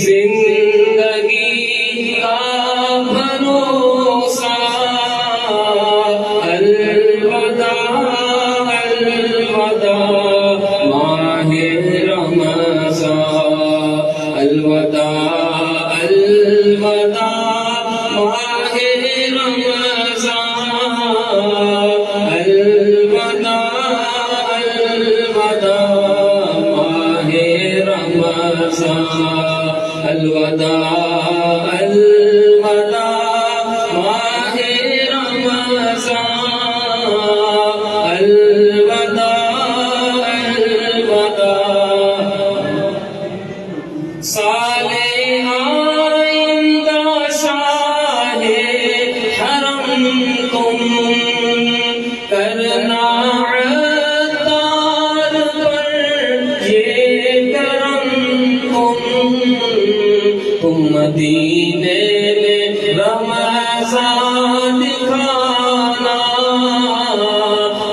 Speaker 1: زندگی کا بھروسہ، الوداع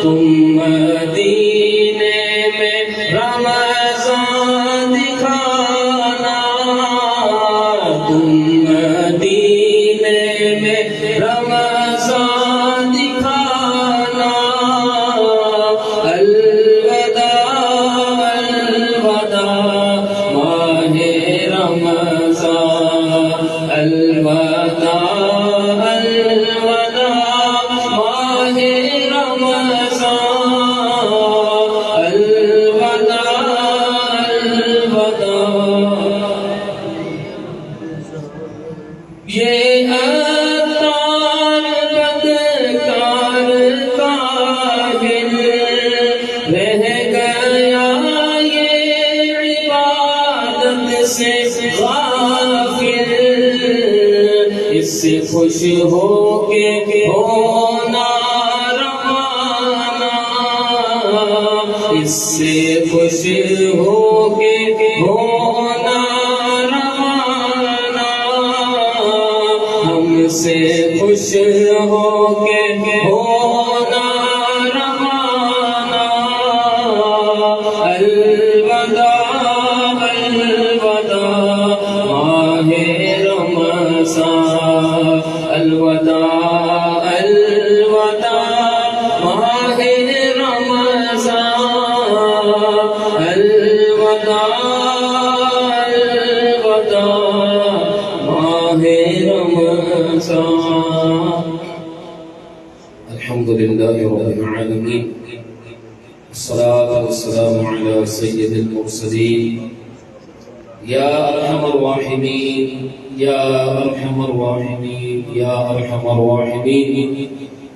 Speaker 1: تم مدینے میں رمضان دکھانا، تم مدینے میں رمضان دکھانا، الوداع الوداع ماہ رمضان، الوداع الوداع ماہ رمضان، الوداع الوداع۔ یہ عطار بدکار کاہل رہ گیا، یہ عبادت سے غافل، اس سے خوش ہو کے ہونا روانہ، اس سے خوش ہو کے ہونا روانہ، ہم سے خوش ہو کے ہونا روانہ، الوداع الوداع ماہ رمضان، الوداع الوداع ماہ رمضان، الوداع الوداع ماہ رمضان۔ الحمد لله رب العالمين، والصلاة والسلام على سيد المرسلين، يا أرحم الراحمين، يا أرحم الراحمين، يا أرحم الراحمين،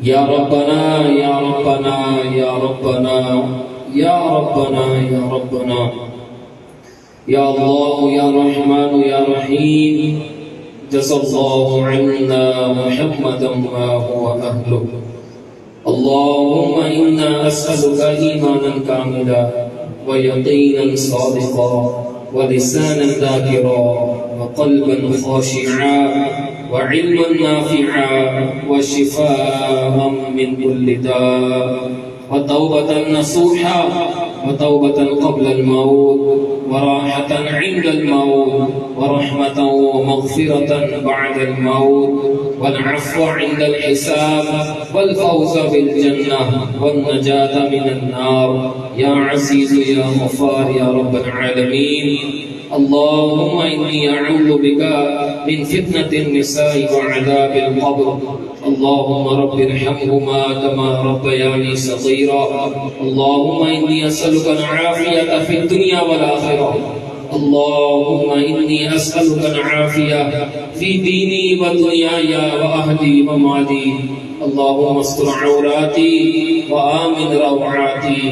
Speaker 1: يا ربنا يا ربنا يا ربنا يا ربنا يا ربنا، يا الله يا رحمن يا رحيم، جزا الله عنا محمدا ما هو أهله، اللهم إنا أسألك إيمانا كاملا ويقينا صادقا ولسانا ذاكرا وقلبا خاشعا وعلما نافعا وشفاء من كل داء وتوبة نصوحا وتوبة قبل الموت وراحة عند الموت ورحمة ومغفرة بعد الموت والعفو عند الحساب والفوز بالجنة والنجاة من النار، يا عزيز يا غفار يا رب العالمين۔ اللهم إني أعوذ بك من فتنة النساء وعذاب القبر، اللهم رب ارحمهما كما ربياني صغيرا، اللهم إني أسألك العافية في الدنيا والآخرة، اللهم إني أسألك العافية في ديني ودنياي وأهلي ومالي، اللهم استر عوراتي وآمن روعاتي،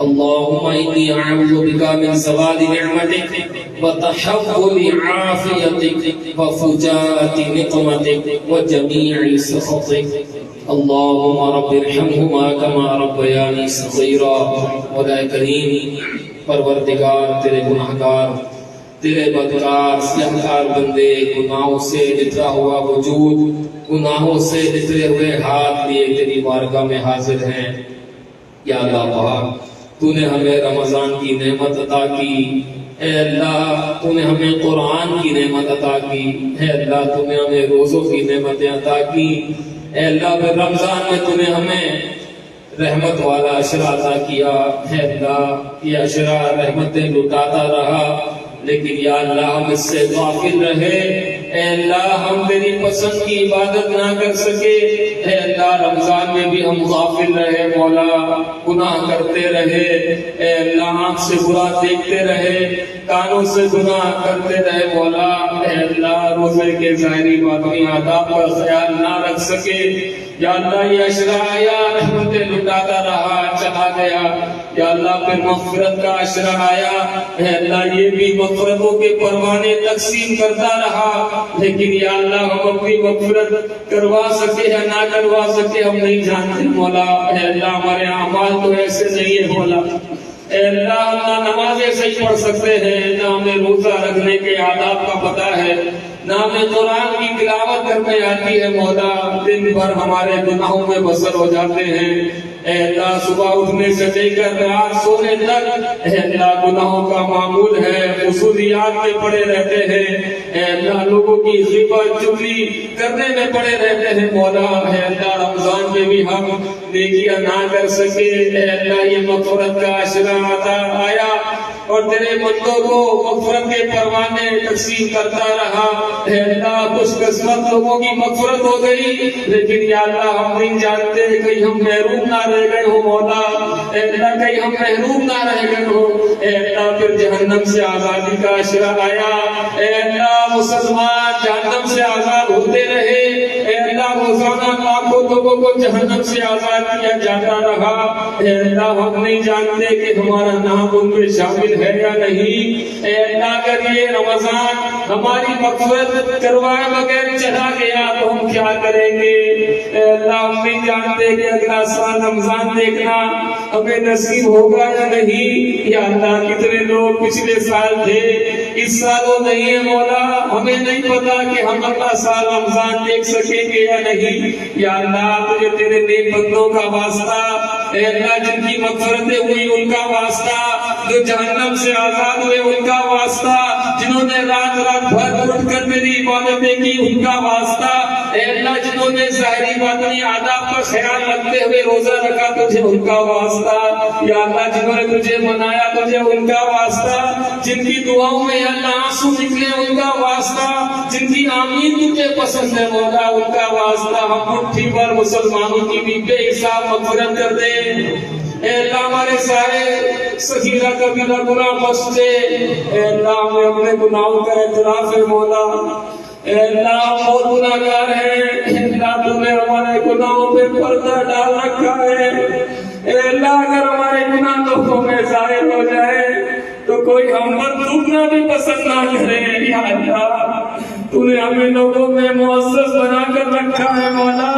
Speaker 1: اللهم إني أعوذ بك من زوال نعمتك وتحول عافيتك وفجاءة نقمتك وجميع سخطك، اللهم رب ارحمهما كما ربياني صغيرا۔ خدا کریم پروردگار، تیرے گناہگار، تیرے بدکار سیاہکار بندے، گناہوں سے لترا ہوا وجود، گناہوں سے لترے ہوئے ہاتھ لیے تیری بارگاہ میں حاضر ہیں۔ یا اللہ پاک، تو نے ہمیں رمضان کی نعمت عطا کی، اے اللہ تو نے ہمیں قرآن کی نعمت عطا کی، اے اللہ تو نے ہمیں روزوں کی نعمتیں عطا کی، اے اللہ پھر رمضان میں تو نے ہمیں رحمت والا عشرہ عطا کیا، اے اللہ یہ عشرہ رحمتیں لٹاتا رہا، لیکن یا اللہ ہم اس سے غافل رہے، اے اللہ ہم تیری پسند کی عبادت نہ کر سکے، اے اللہ رمضان میں بھی ہم غافل رہے مولا، گناہ کرتے رہے، اے اللہ آنکھ سے برا دیکھتے رہے، کانوں سے گناہ کرتے رہے مولا، اے اللہ روزے کے ظاہری باطنی آداب کا خیال نہ رکھ سکے، یا اللہ یہ عشرہ آیا رحمتیں لٹاتا رہا چلا گیا، یا اللہ پھر مغفرت کا عشرہ آیا، اے اللہ یہ بھی مغفرتوں کے پروانے تقسیم کرتا رہا، لیکن یا اللہ ہم اپنی مغفرت کروا سکے یا نہ کروا سکے ہم نہیں جانتے مولا، اے اللہ ہمارے اعمال تو ایسے نہیں ہے مولا، اے اللہ ہم نہ نمازیں صحیح پڑھ سکتے ہیں، نہ ہمیں روزہ رکھنے کے آداب کا پتہ ہے، نہ ہمیں قرآن کی تلاوت کرنے آتی ہے مولا، دن بھر ہمارے گناہوں میں بسر ہو جاتے ہیں،
Speaker 2: اے اللہ صبح اٹھنے سے لے کر رات سونے تک اے اللہ گناہوں کا معمول ہے، فضولیات میں پڑے رہتے ہیں، اے اللہ لوگوں کی غیبت چغلی کرنے میں پڑے رہتے ہیں مولا۔ اے اللہ رمضان میں بھی ہم نیکیاں نہ کر سکے، اے اللہ یہ مغفرت کا عشرہ آیا اور تیرے بندوں کو مغفرت کے پروانے تقسیم کرتا رہا۔ اے اللہ خوش قسمت لوگوں کی مغفرت ہو گئی، لیکن یا اللہ ہم نہیں جانتے کہیں ہم محروم نہ رہ گئے ہو مولا۔ اے اللہ کہیں ہم محروم نہ رہ گئے ہو، اے اللہ پھر جہنم سے آزادی کا عشرہ آیا۔ اے اللہ مسلمان جہنم سے آزاد ہوتے رہے، اے اللہ روزانہ لاکھوں لوگوں کو جہنم سے آزاد کیا جاتا رہا۔ اے اللہ ہم نہیں جانتے کہ ہمارا نام ان میں شامل ہے یا نہیں۔ اے اللہ اگر یہ رمضان ہماری مغفرت کروائے بغیر چلا گیا تو ہم کیا کریں گے؟ اے اللہ ہم نہیں جانتے کہ اگلا سال رمضان دیکھنا ہمیں نصیب ہوگا یا نہیں۔ یا اللہ کتنے لوگ پچھلے سال تھے، اس سال وہ نہیں ہے مولا، ہمیں نہیں پتا کہ ہم اگلا سال رمضان دیکھ سکیں گے یا نہیں۔ یا اللہ تجھے تیرے نیک بندوں کا واسطہ، اے اللہ جن کی مغفرتیں ہوئی ان کا واسطہ، جو جہنم سے آزاد ہوئے ان کا واسطہ، جنہوں نے رات رات بھر اٹھ کر تیری عبادتیں کی ان کا واسطہ، اے اللہ جنہوں نے ظاہری باطنی آداب کا خیال رکھتے ہوئے روزہ رکھا تجھے ان کا واسطہ۔ یا اللہ جنہوں نے تجھے منایا تجھے ان کا واسطہ، جن کی دعاؤں میں اللہ آنسو نکلے ان کا واسطہ، جن کی آمین تجھے پسند ہے مولا ان کا واسطہ۔ ہم مٹھی بھر مسلمانوں کی بھی بے حساب مغفرت کر دے۔ اے اللہ ہمارے سارے صغیرہ کبیرہ گناہ بخش دے۔ اے اللہ ہمیں اپنے گناہوں کا اعتراف ہے مولا۔ اے اللہ ہم بہت گناہگار ہیں، اے اللہ تو نے ہمارے گناہوں پہ پردہ ڈال رکھا ہے۔ اے اللہ اگر ہمارے گناہ لوگوں میں ظاہر ہو جائے تو کوئی ہم پر تھوکنا بھی پسند نہ کرے۔ یا اللہ تو نے ہمیں لوگوں میں معزز بنا کر رکھا ہے مولا،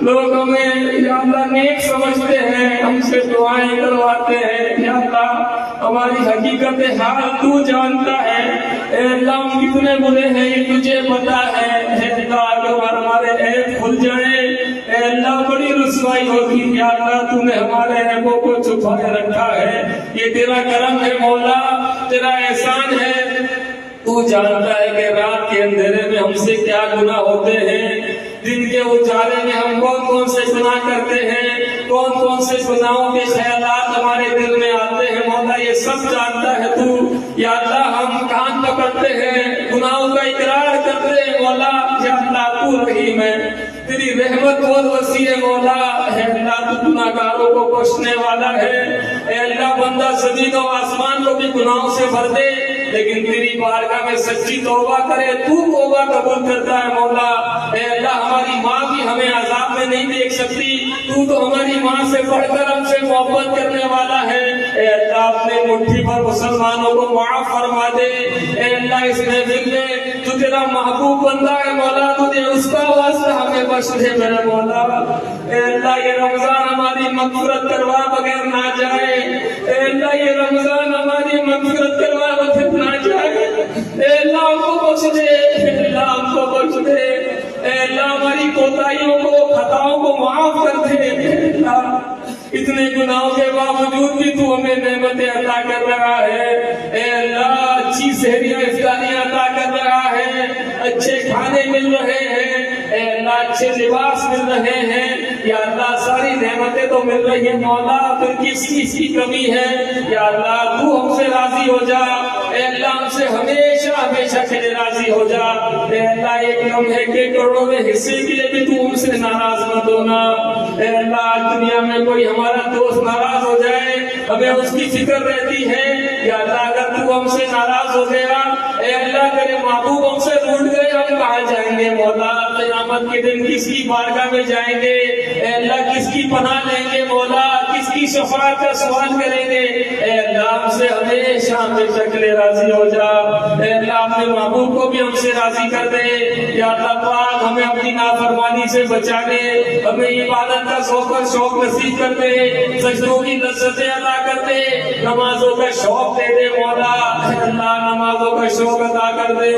Speaker 2: لوگ ہمیں یا اللہ نیک سمجھتے ہیں، ہم سے دعائیں کرواتے ہیں۔ یا اللہ ہماری حقیقت حال تو جانتا ہے، اے اللہ ہم کتنے برے ہیں یہ تجھے پتا ہے۔ اے اللہ اگر ہمارے عیب کھل جائیں اے اللہ بڑی رسوائی ہوگی۔ یا اللہ تو نے ہمارے عیبوں کو چھپائے رکھا ہے، یہ تیرا کرم ہے مولا، تیرا احسان ہے۔ تو جانتا ہے کہ رات کے اندھیرے میں ہم سے کیا گناہ ہوتے ہیں، دن کے اجالے میں ہم کون کون سے گناہ کرتے ہیں، کون کون سے گناہوں کے خیالات ہمارے دل میں آتے ہیں مولا یہ سب جانتا ہے تو۔ یا اللہ ہم کان پکڑتے ہیں، گناہوں کا اقرار کرتے ہیں مولا۔ یا اللہ تو رحیم ہے، تیری رحمت بہت وسیع ہے مولا۔ اے اللہ تو گناہگاروں کو بخشنے والا ہے۔ اے اللہ بندہ زمین و آسمان کو بھی گناہوں سے بھر دے لیکن تیری بارگاہ میں سچی توبہ کرے تو توبہ قبول کرتا ہے مولا۔ اے اللہ ہماری ماں بھی ہمیں عذاب میں نہیں دیکھ سکتی، تو ہماری ماں سے بڑھ کر ہم سے محبت کرنے والا ہے۔ اے اللہ اپنے مٹھی پر مسلمانوں کو معاف فرما دے۔ اے اللہ اس محفل میں تو تیرا محبوب بندہ ہے مولا، تجھے اس کا واسطہ ہمیں بخش دے میرے مولا۔ اے اللہ یہ رمضان ہماری مغفرت کروا بغیر نہ جائے، اے اللہ یہ رمضان ہماری مغفرت کروا بغیر نہ جائے۔ اے اللہ ہم کو بخش دے، اے اللہ ہم کو بخش دے، اے اللہ ہماری کوتاہیوں کو خطاؤں کو معاف کر دے۔ اے اللہ اتنے گناہوں کے باوجود بھی تو ہمیں نعمتیں عطا کر رہا ہے۔ اے اللہ اچھی سحریاں افطاریاں عطا کر رہا ہے، اچھے کھانے مل رہے ہیں، اے اللہ اچھے لباس مل رہے ہیں۔ یا اللہ ساری نعمتیں تو مل رہی ہیں مولا، پھر کس چیز کی کمی ہے؟ یا اللہ تو ہم سے راضی ہو جا، اے اللہ ہم سے ہمیشہ ہمیشہ کے لیے راضی ہو جا۔ اے اللہ ایک لمحے کے کروڑوں میں حصے کے لیے بھی تو ہم سے ناراض مت ہونا۔ اے اللہ دنیا میں کوئی ہمارا دوست ناراض ہو جائے ہمیں اس کی فکر رہتی ہے۔ یا اللہ اگر تو ہم سے ناراض ہو گیا، اے اللہ تیرے محبوب ہم سے روٹ گئے، ہم کہاں جائیں گے مولا؟ قیامت کے دن کس کی بارگاہ میں جائیں گے؟ اے اللہ کس کی پناہ لیں گے مولا؟ کس کی کی شفاعت کا سوال کریں گے، اے اللہ ہم سے ہمیشہ ہمیشہ کے لیے راضی ہو جا، اے اللہ اپنے محبوب کو بھی ہم سے راضی کر دے، یا اللہ پاک ہمیں اپنی نافرمانی سے بچا لے، ہمیں عبادت کا ذوق اور شوق نصیب کر دے، سجدوں کی لذتیں عطا کر دے، نمازوں کا شوق دے دے مولا، اے اللہ نمازوں کا شوق عطا کر دے،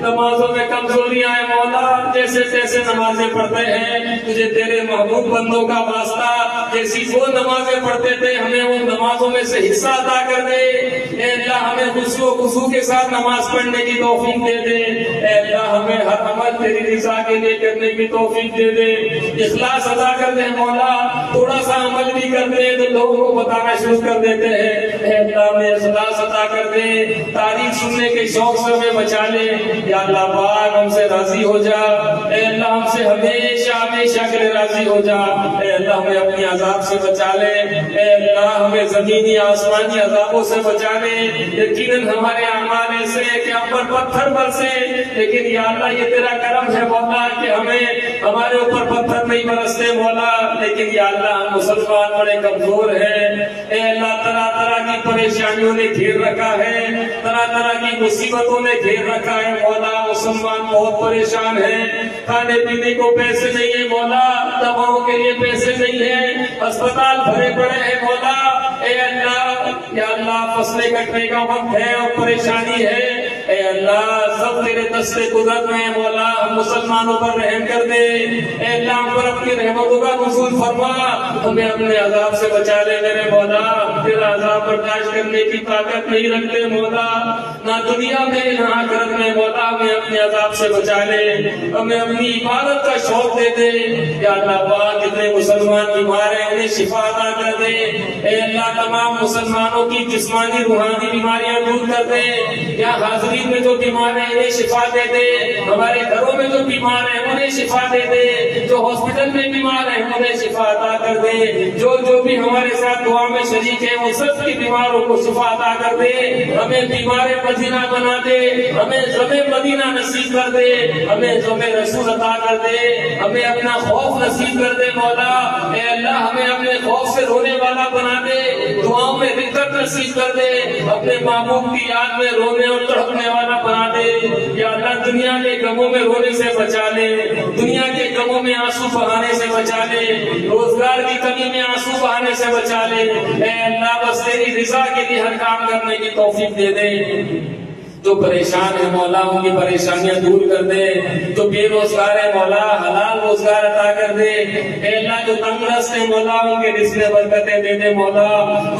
Speaker 2: نمازوں میں کمزوریاں ہیں مولا، جیسے تیسے نمازیں پڑھتے ہیں، تجھے تیرے محبوب بندوں کا واسطہ جیسی وہ نمازیں پڑھتے تھے ہمیں وہ نمازوں میں سے حصہ عطا کر دے، اے اللہ ہمیں خشوع و خضوع کے ساتھ نماز پڑھنے کی توفیق دے دے، اے اللہ ہمیں ہر عمل تیری رضا کے لیے کرنے کی توفیق دے دے، اخلاص عطا کر دے مولا، تھوڑا سا عمل بھی کرتے ہیں تو لوگوں کو بتانا شروع کر دیتے ہیں، اے اللہ ہمیں اخلاص عطا کر دے، تعریف سننے کے شوق سے ہمیں بچا لے، یا اللہ پاک ہم سے راضی ہو جا، اے اللہ ہم سے ہمیشہ ہمیشہ کے لیے راضی ہو جا، اے اللہ ہمیں اپنی عذاب سے بچا لے، اے اللہ ہمیں زمینی آسمانی عذابوں سے بچا لے، یقیناً ہمارے اعمال ایسے ہیں کہ ہم پر پتھر برسے، لیکن یا اللہ یہ تیرا کرم ہے مولا کہ ہمیں ہمارے اوپر پتھر نہیں برستے مولا، لیکن یا اللہ ہم مسلمان بڑے کمزور ہیں، اے اللہ طرح طرح کی پریشانیوں نے گھیر رکھا ہے، طرح طرح کی مصیبتوں نے گھیر رکھا ہے مولا، مسلمان بہت پریشان ہیں، کھانے پینے کو پیسے نہیں ہے مولا، دواؤں کے لیے پیسے نہیں ہیں، اسپتال بھرے پڑے ہیں مولا، اے اللہ یا اللہ فصلیں کٹنے کا وقت ہے اور پریشانی ہے، اے اللہ سب تیرے دستے قدرت میں ہے مولا، ہم مسلمانوں پر رحم کر دے، اے اللہ ہم پر اپنی رحمتوں کا نزول فرما، ہمیں اپنے عذاب سے بچا لے میرے مولا، تیرا عذاب برداشت کرنے کی طاقت نہیں رکھتے مولا، نہ دنیا میں نہ آخرت میں مولا، ہمیں اپنے عذاب سے بچا لے، ہمیں اپنی عبادت کا شوق دے دے، یا اللہ پاک جتنے مسلمان بیمار ہیں انہیں شفا عطا کر دے، اے اللہ تمام مسلمانوں کی جسمانی روحانی بیماریاں دور کر دے، یا حاضرین میں جو بیمار ہیں انہیں شفا دے دے، ہمارے گھروں میں جو بیمار ہیں انہیں شفا دے دے، جو ہاسپٹل میں بیمار ہیں انہیں شفا عطا کر دے، جو بھی ہمارے ساتھ دعا میں شریک ہے وہ سب کی بیماروں کو شفا عطا کر دے، ہمیں بیمار مدینہ بنا دے، ہمیں غم مدینہ نصیب کر دے، ہمیں غم رسول عطا کر دے، ہمیں اپنا خوف نصیب کر دے مولا، اے اللہ ہمیں اپنے خوف سے رونے والا بنا دے، دعاؤں میں رغبت نصیب کر دے، اپنے محبوب کی یاد میں رونے اور تڑپنے والا بنا دے، یا اللہ دنیا کے غموں میں رونے سے بچا لے، دنیا کے غموں میں آنسو بہانے سے بچا لے، روزگار کی کمی میں آنسو بہانے سے بچا لے، اے اللہ بس تیری رضا کے لیے ہر کام کرنے کی توفیق دے دے، جو پریشان ہے مولا ان کی پریشانیاں دور کر دے، جو بے روزگار ہے مولا حلال روزگار عطا کر دے، اے اللہ جو تنگ رست ہے مولا ان کے رزق میں برکتیں دے دے مولا،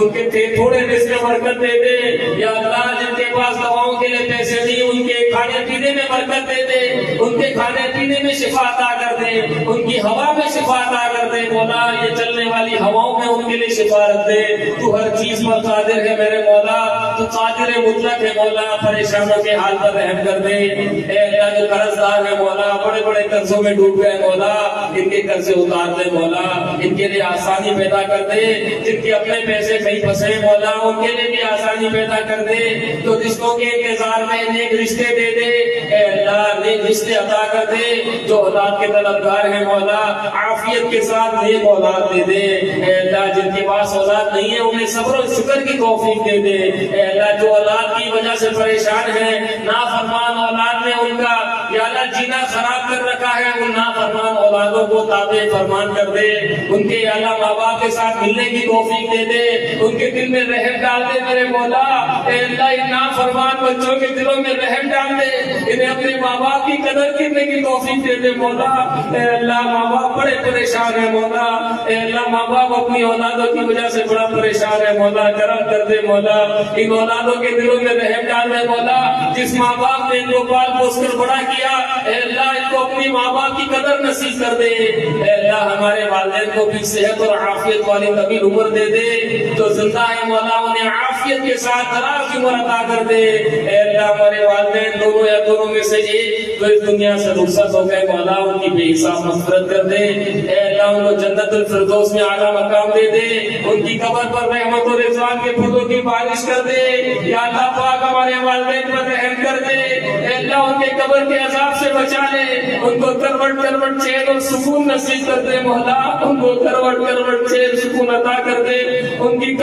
Speaker 2: ان کے تھوڑے رزق میں برکت دے دے، یا اللہ جن کے پاس دواؤں کے لیے پیسے نہیں ان کے کھانے پینے میں برکت دے دے، ان کے کھانے پینے میں شفا عطا کر دے، ان کی ہوا میں شفا عطا کر دے مولا، یہ چلنے والی ہواؤں میں ان کے لیے شفا رکھ دے، تو ہر چیز پر قادر ہے میرے مولا، تو قادر مطلق ہے مولا، پریشانوں کے حال پر رحم کر دے، اے اللہ جو قرض دار ہے مولا بڑے بڑے قرضوں میں ڈوب گئے مولا، ان کے قرضے اتار دے مولا، ان کے لیے آسانی پیدا کر دے، جن کے اپنے پیسے کہیں پھنسے مولا ان کے لیے بھی آسانی پیدا کر دے، جو رشتوں کے انتظار میں نیک رشتے دے دے، اے اللہ نیک رشتے عطا کر دے، جو اولاد کے طلبگار ہیں مولا عافیت کے ساتھ نیک اولاد دے دے، اے اللہ جن کے پاس اولاد نہیں ہے انہیں صبر و شکر کی توفیق دے دے، اے اللہ جو اولاد کی وجہ سے پریشان ہے نافرمان اولاد نے ان کا یا اللہ جینا خراب کر رکھا ہے، ان نافرمان اولادوں کو تابع فرمان کر دے، ان کے یا اللہ ماں باپ کے ساتھ ملنے کی توفیق دے دے، ان کے دل میں رحم ڈال دے میرے مولا، اے اللہ ان نافرمان بچوں کے دلوں میں رحم ڈال دے، انہیں اپنے ماں باپ کی قدر کرنے کی توفیق دے دے مولا، اے اللہ ماں باپ بڑے پریشان ہیں مولا، اے اللہ ماں باپ اپنی اولادوں کی وجہ سے بڑا پریشان ہے مولا، کرم کر دے مولا، ان اولادوں کے دلوں میں رحم ڈال دے مولا، جس ماں باپ نے ان کو پال پوس کر بڑا کیا، اے اللہ ان کو اپنی ماں باپ کی قدر نصیب کر دے، اے اللہ ہمارے والدین کو بھی صحت اور عافیت والی طویل عمر دے دے، جو زندہ ہے مولا انہیں عافیت کے ساتھ دراز عمر عطا کر دے، اے اللہ ہمارے والدین دونوں یا دونوں میں سے ایک جو اس دنیا سے رخصت ہو گئے مولا ان کی بے حساب مغفرت کر دے، اے اللہ ان کو جنت الفردوس میں اعلیٰ مقام دے دے، ان کی قبر پر رحمت و رضوان کے پھولوں کی بارش کر دے، یا اللہ پاک ہمارے والدین پر رحم کر دے، اے اللہ ان کے قبر کے عذاب سے بچا لے، ان کو کروٹ کروٹ چین اور سکون نصیب کر دے مولا، ان کو کروٹ کروٹ چین سکون عطا کر دے،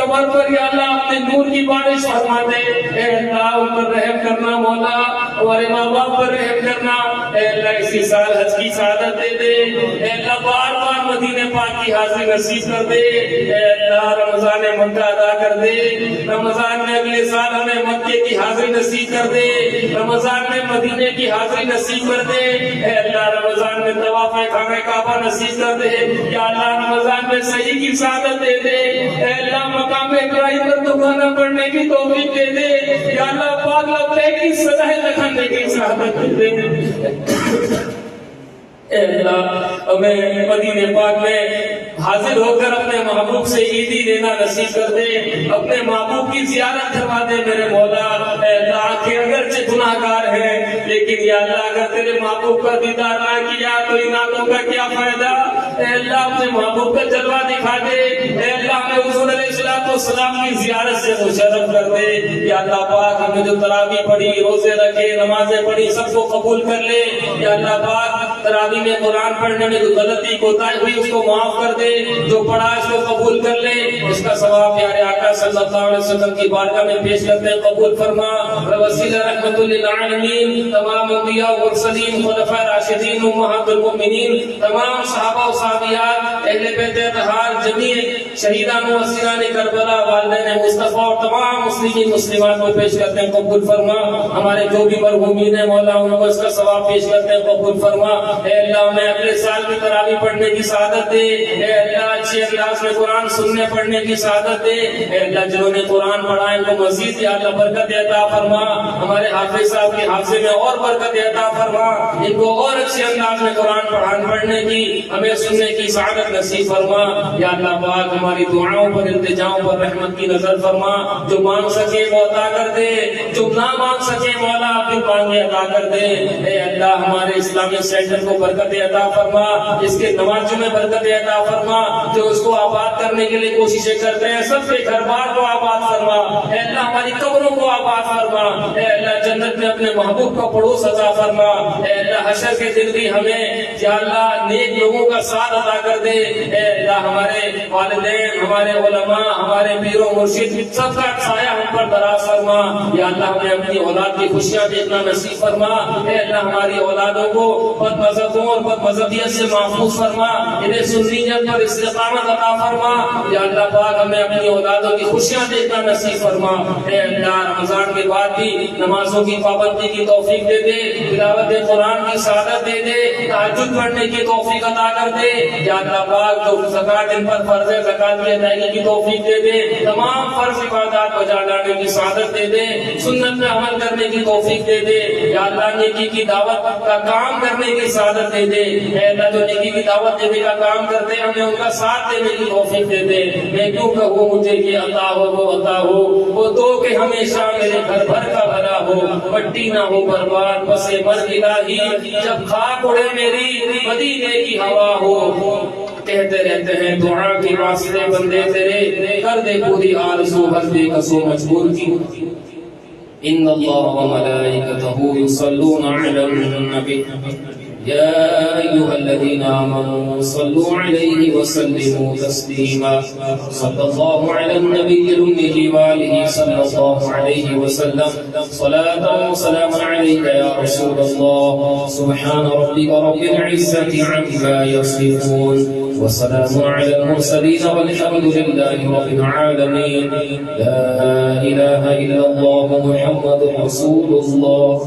Speaker 2: قبر پر یا اللہ اپنے نور کی بارش فرما دے، اے اللہ ان پر رحم کرنا مولا، ہمارے ماں باپ پر رحم کرنا، اے اللہ اسی سال حج کی سعادت دے دے، اے اللہ بار بار مدینے پاک کی حاضری نصیب کر دے، اے اللہ رمضان مکہ ادا کر دے، رمضان میں اگلے سال ہمیں مکے کی حاضری نصیب کر دے، رمضان میں مدینے کی حاضری نصیب کر دے، اے اللہ رمضان میں طواف خانہ کعبہ نصیب کر دے، یا اللہ رمضان میں صحیح کی سعادت دے دے، اے اللہ مقام ابراہیم پر دعانا پڑھنے کی توفیق دے دے، یا اللہ پاک لبیک کی سزائے لکھنے کی سعادت دے دے، اے اللہ ہمیں مدینے پاک میں حاضر ہو کر اپنے محبوب سے عیدی لینا نصیب کر دے، اپنے محبوب کی زیارت کروا دے میرے مولا، اے اللہ کہ اگرچہ گناہ گار ہے لیکن یا اللہ اگر تیرے محبوب کا دیدار نہ کیا تو ان آنکھوں کا کیا فائدہ، اے اللہ اپنے محبوب کا جلوہ دکھا دے، اے اللہ ہمیں حضور علیہ السلام کی زیارت سے مشرف کر دے، یا اللہ پاک ہمیں جو تراویح پڑھی، روزے رکھے، نمازیں پڑھی سب کو قبول کر لے، یا اللہ پاک تراویح میں قرآن پڑھنے میں جو غلطی کوتاہی ہوئی اس کو معاف کر دے، جو پڑھا اس کو قبول کر لے، اس کا ثواب پیارے آقا صلی اللہ علیہ وسلم کی بارگاہ میں پیش کرتے ہیں، قبول فرما، وسیلہ رحمت للعالمین، تمام انبیاء و مرسلین، خلفاء راشدین، امہات المؤمنین، تمام صحابہ و صحابیات، اہل بیت اطہار، جمیع شہیدان و اسیران کربلا، والدین مصطفیٰ اور تمام مسلمین مسلمات کو پیش کرتے ہیں، قبول فرما، ہمارے جو بھی مرحومین ہیں مولا ان کو اس کا ثواب پیش کرتے ہیں، قبول فرما، اے اللہ ہمیں اگلے سال بھی تراویح پڑھنے کی سعادت دے، اے اللہ اچھے انداز میں قرآن سننے پڑھنے کی سعادت دے، اے اللہ جنہوں نے قرآن پڑھا ان کو مزید یا اللہ برکت عطا فرما، ہمارے حافظ صاحب کے حافظے میں اور برکت عطا فرما، ان کو اور اچھے انداز میں قرآن پڑھنے کی ہمیں سننے کی سعادت نصیب فرما، یا اللہ پاک ہماری دعاؤں پر التجاؤں پر رحمت کی نظر فرما، جو مانگ سکے وہ عطا کر دے، جو نہ مانگ سکے مولا اپنی مانگے عطا کر دے، اے اللہ ہمارے اسلامی سینٹر کو برکت عطا فرما، اس کے نمازوں میں برکت عطا فرما، جو اس کو آباد کرنے کے لیے کوششیں کرتے ہیں سب کے گھر بار کو آباد فرما، اے اللہ ہماری قبروں کو آباد فرما، اے اللہ جنت میں اپنے محبوب کا پڑوس عطا فرما، اے اللہ حشر کے دن بھی ہمیں یا اللہ نیک لوگوں کا ساتھ عطا کر دے، اے اللہ ہمارے والدین، ہمارے علماء، ہمارے پیر و مرشد سب کا سایہ ہم پر دراز فرما، یا اللہ ہمیں اپنی اولاد کی خوشیاں دیکھنا نصیب فرما، اے اللہ ہماری اولادوں کو بد مذہبوں اور بد مذہبیت سے محفوظ فرما، انہیں سنیت پر استقامت عطا فرما، یا اللہ پاک ہمیں اپنی اولادوں کی خوشیاں دیکھنا نصیب فرما، اے اللہ رمضان کے بعد بھی نمازوں کی پابندی کی توفیق دے دے، تلاوت قرآن کی سعادت دے دے، تہجد پڑھنے کی توفیق عطا کر دے، یا اللہ پاک جو زکوٰۃ ان پر فرض ہے زکوٰۃ کی ادائیگی کی توفیق دے دے، تمام فرض عبادات بجا لانے کی سعادت دے دے، سنت میں عمل کرنے کی توفیق دے دے، یا اللہ نیکی کی دعوت کا کام کرنے کی سعادت دے دے، اے اللہ جو نیکی کی دعوت دینے کا کام کرتے ہیں ہمیں ان کا ساتھ دینے کی توفیق دے دے، میں کیوں کہوں مجھے یہ عطا ہو وہ عطا ہو، وہ دو کہ ہمیشہ میرے گھر بھر کا بھلا ہو، مٹی نہ ہو برباد بسے مر الہی، جب خاک اڑے میری مدینے کی ہوا ہو، کہتے رہتے ہیں دعا کے واسطے بندے تیرے، کر دے پوری آرزو بندے کسو مجبور کی، ان اللہ و ملائکتہ یصلون علی النبی يا أيها الذين آمنوا صلوا عليه وسلموا تسليما، صلى الله على النبي الأمي وآله صلى الله عليه وسلم، صلاة وسلام عليك يا رسول الله، سبحان ربك رب العزة عما يصفون، وسلام على المرسلين والحمد لله رب العالمين، لا إله إلا الله محمد رسول الله.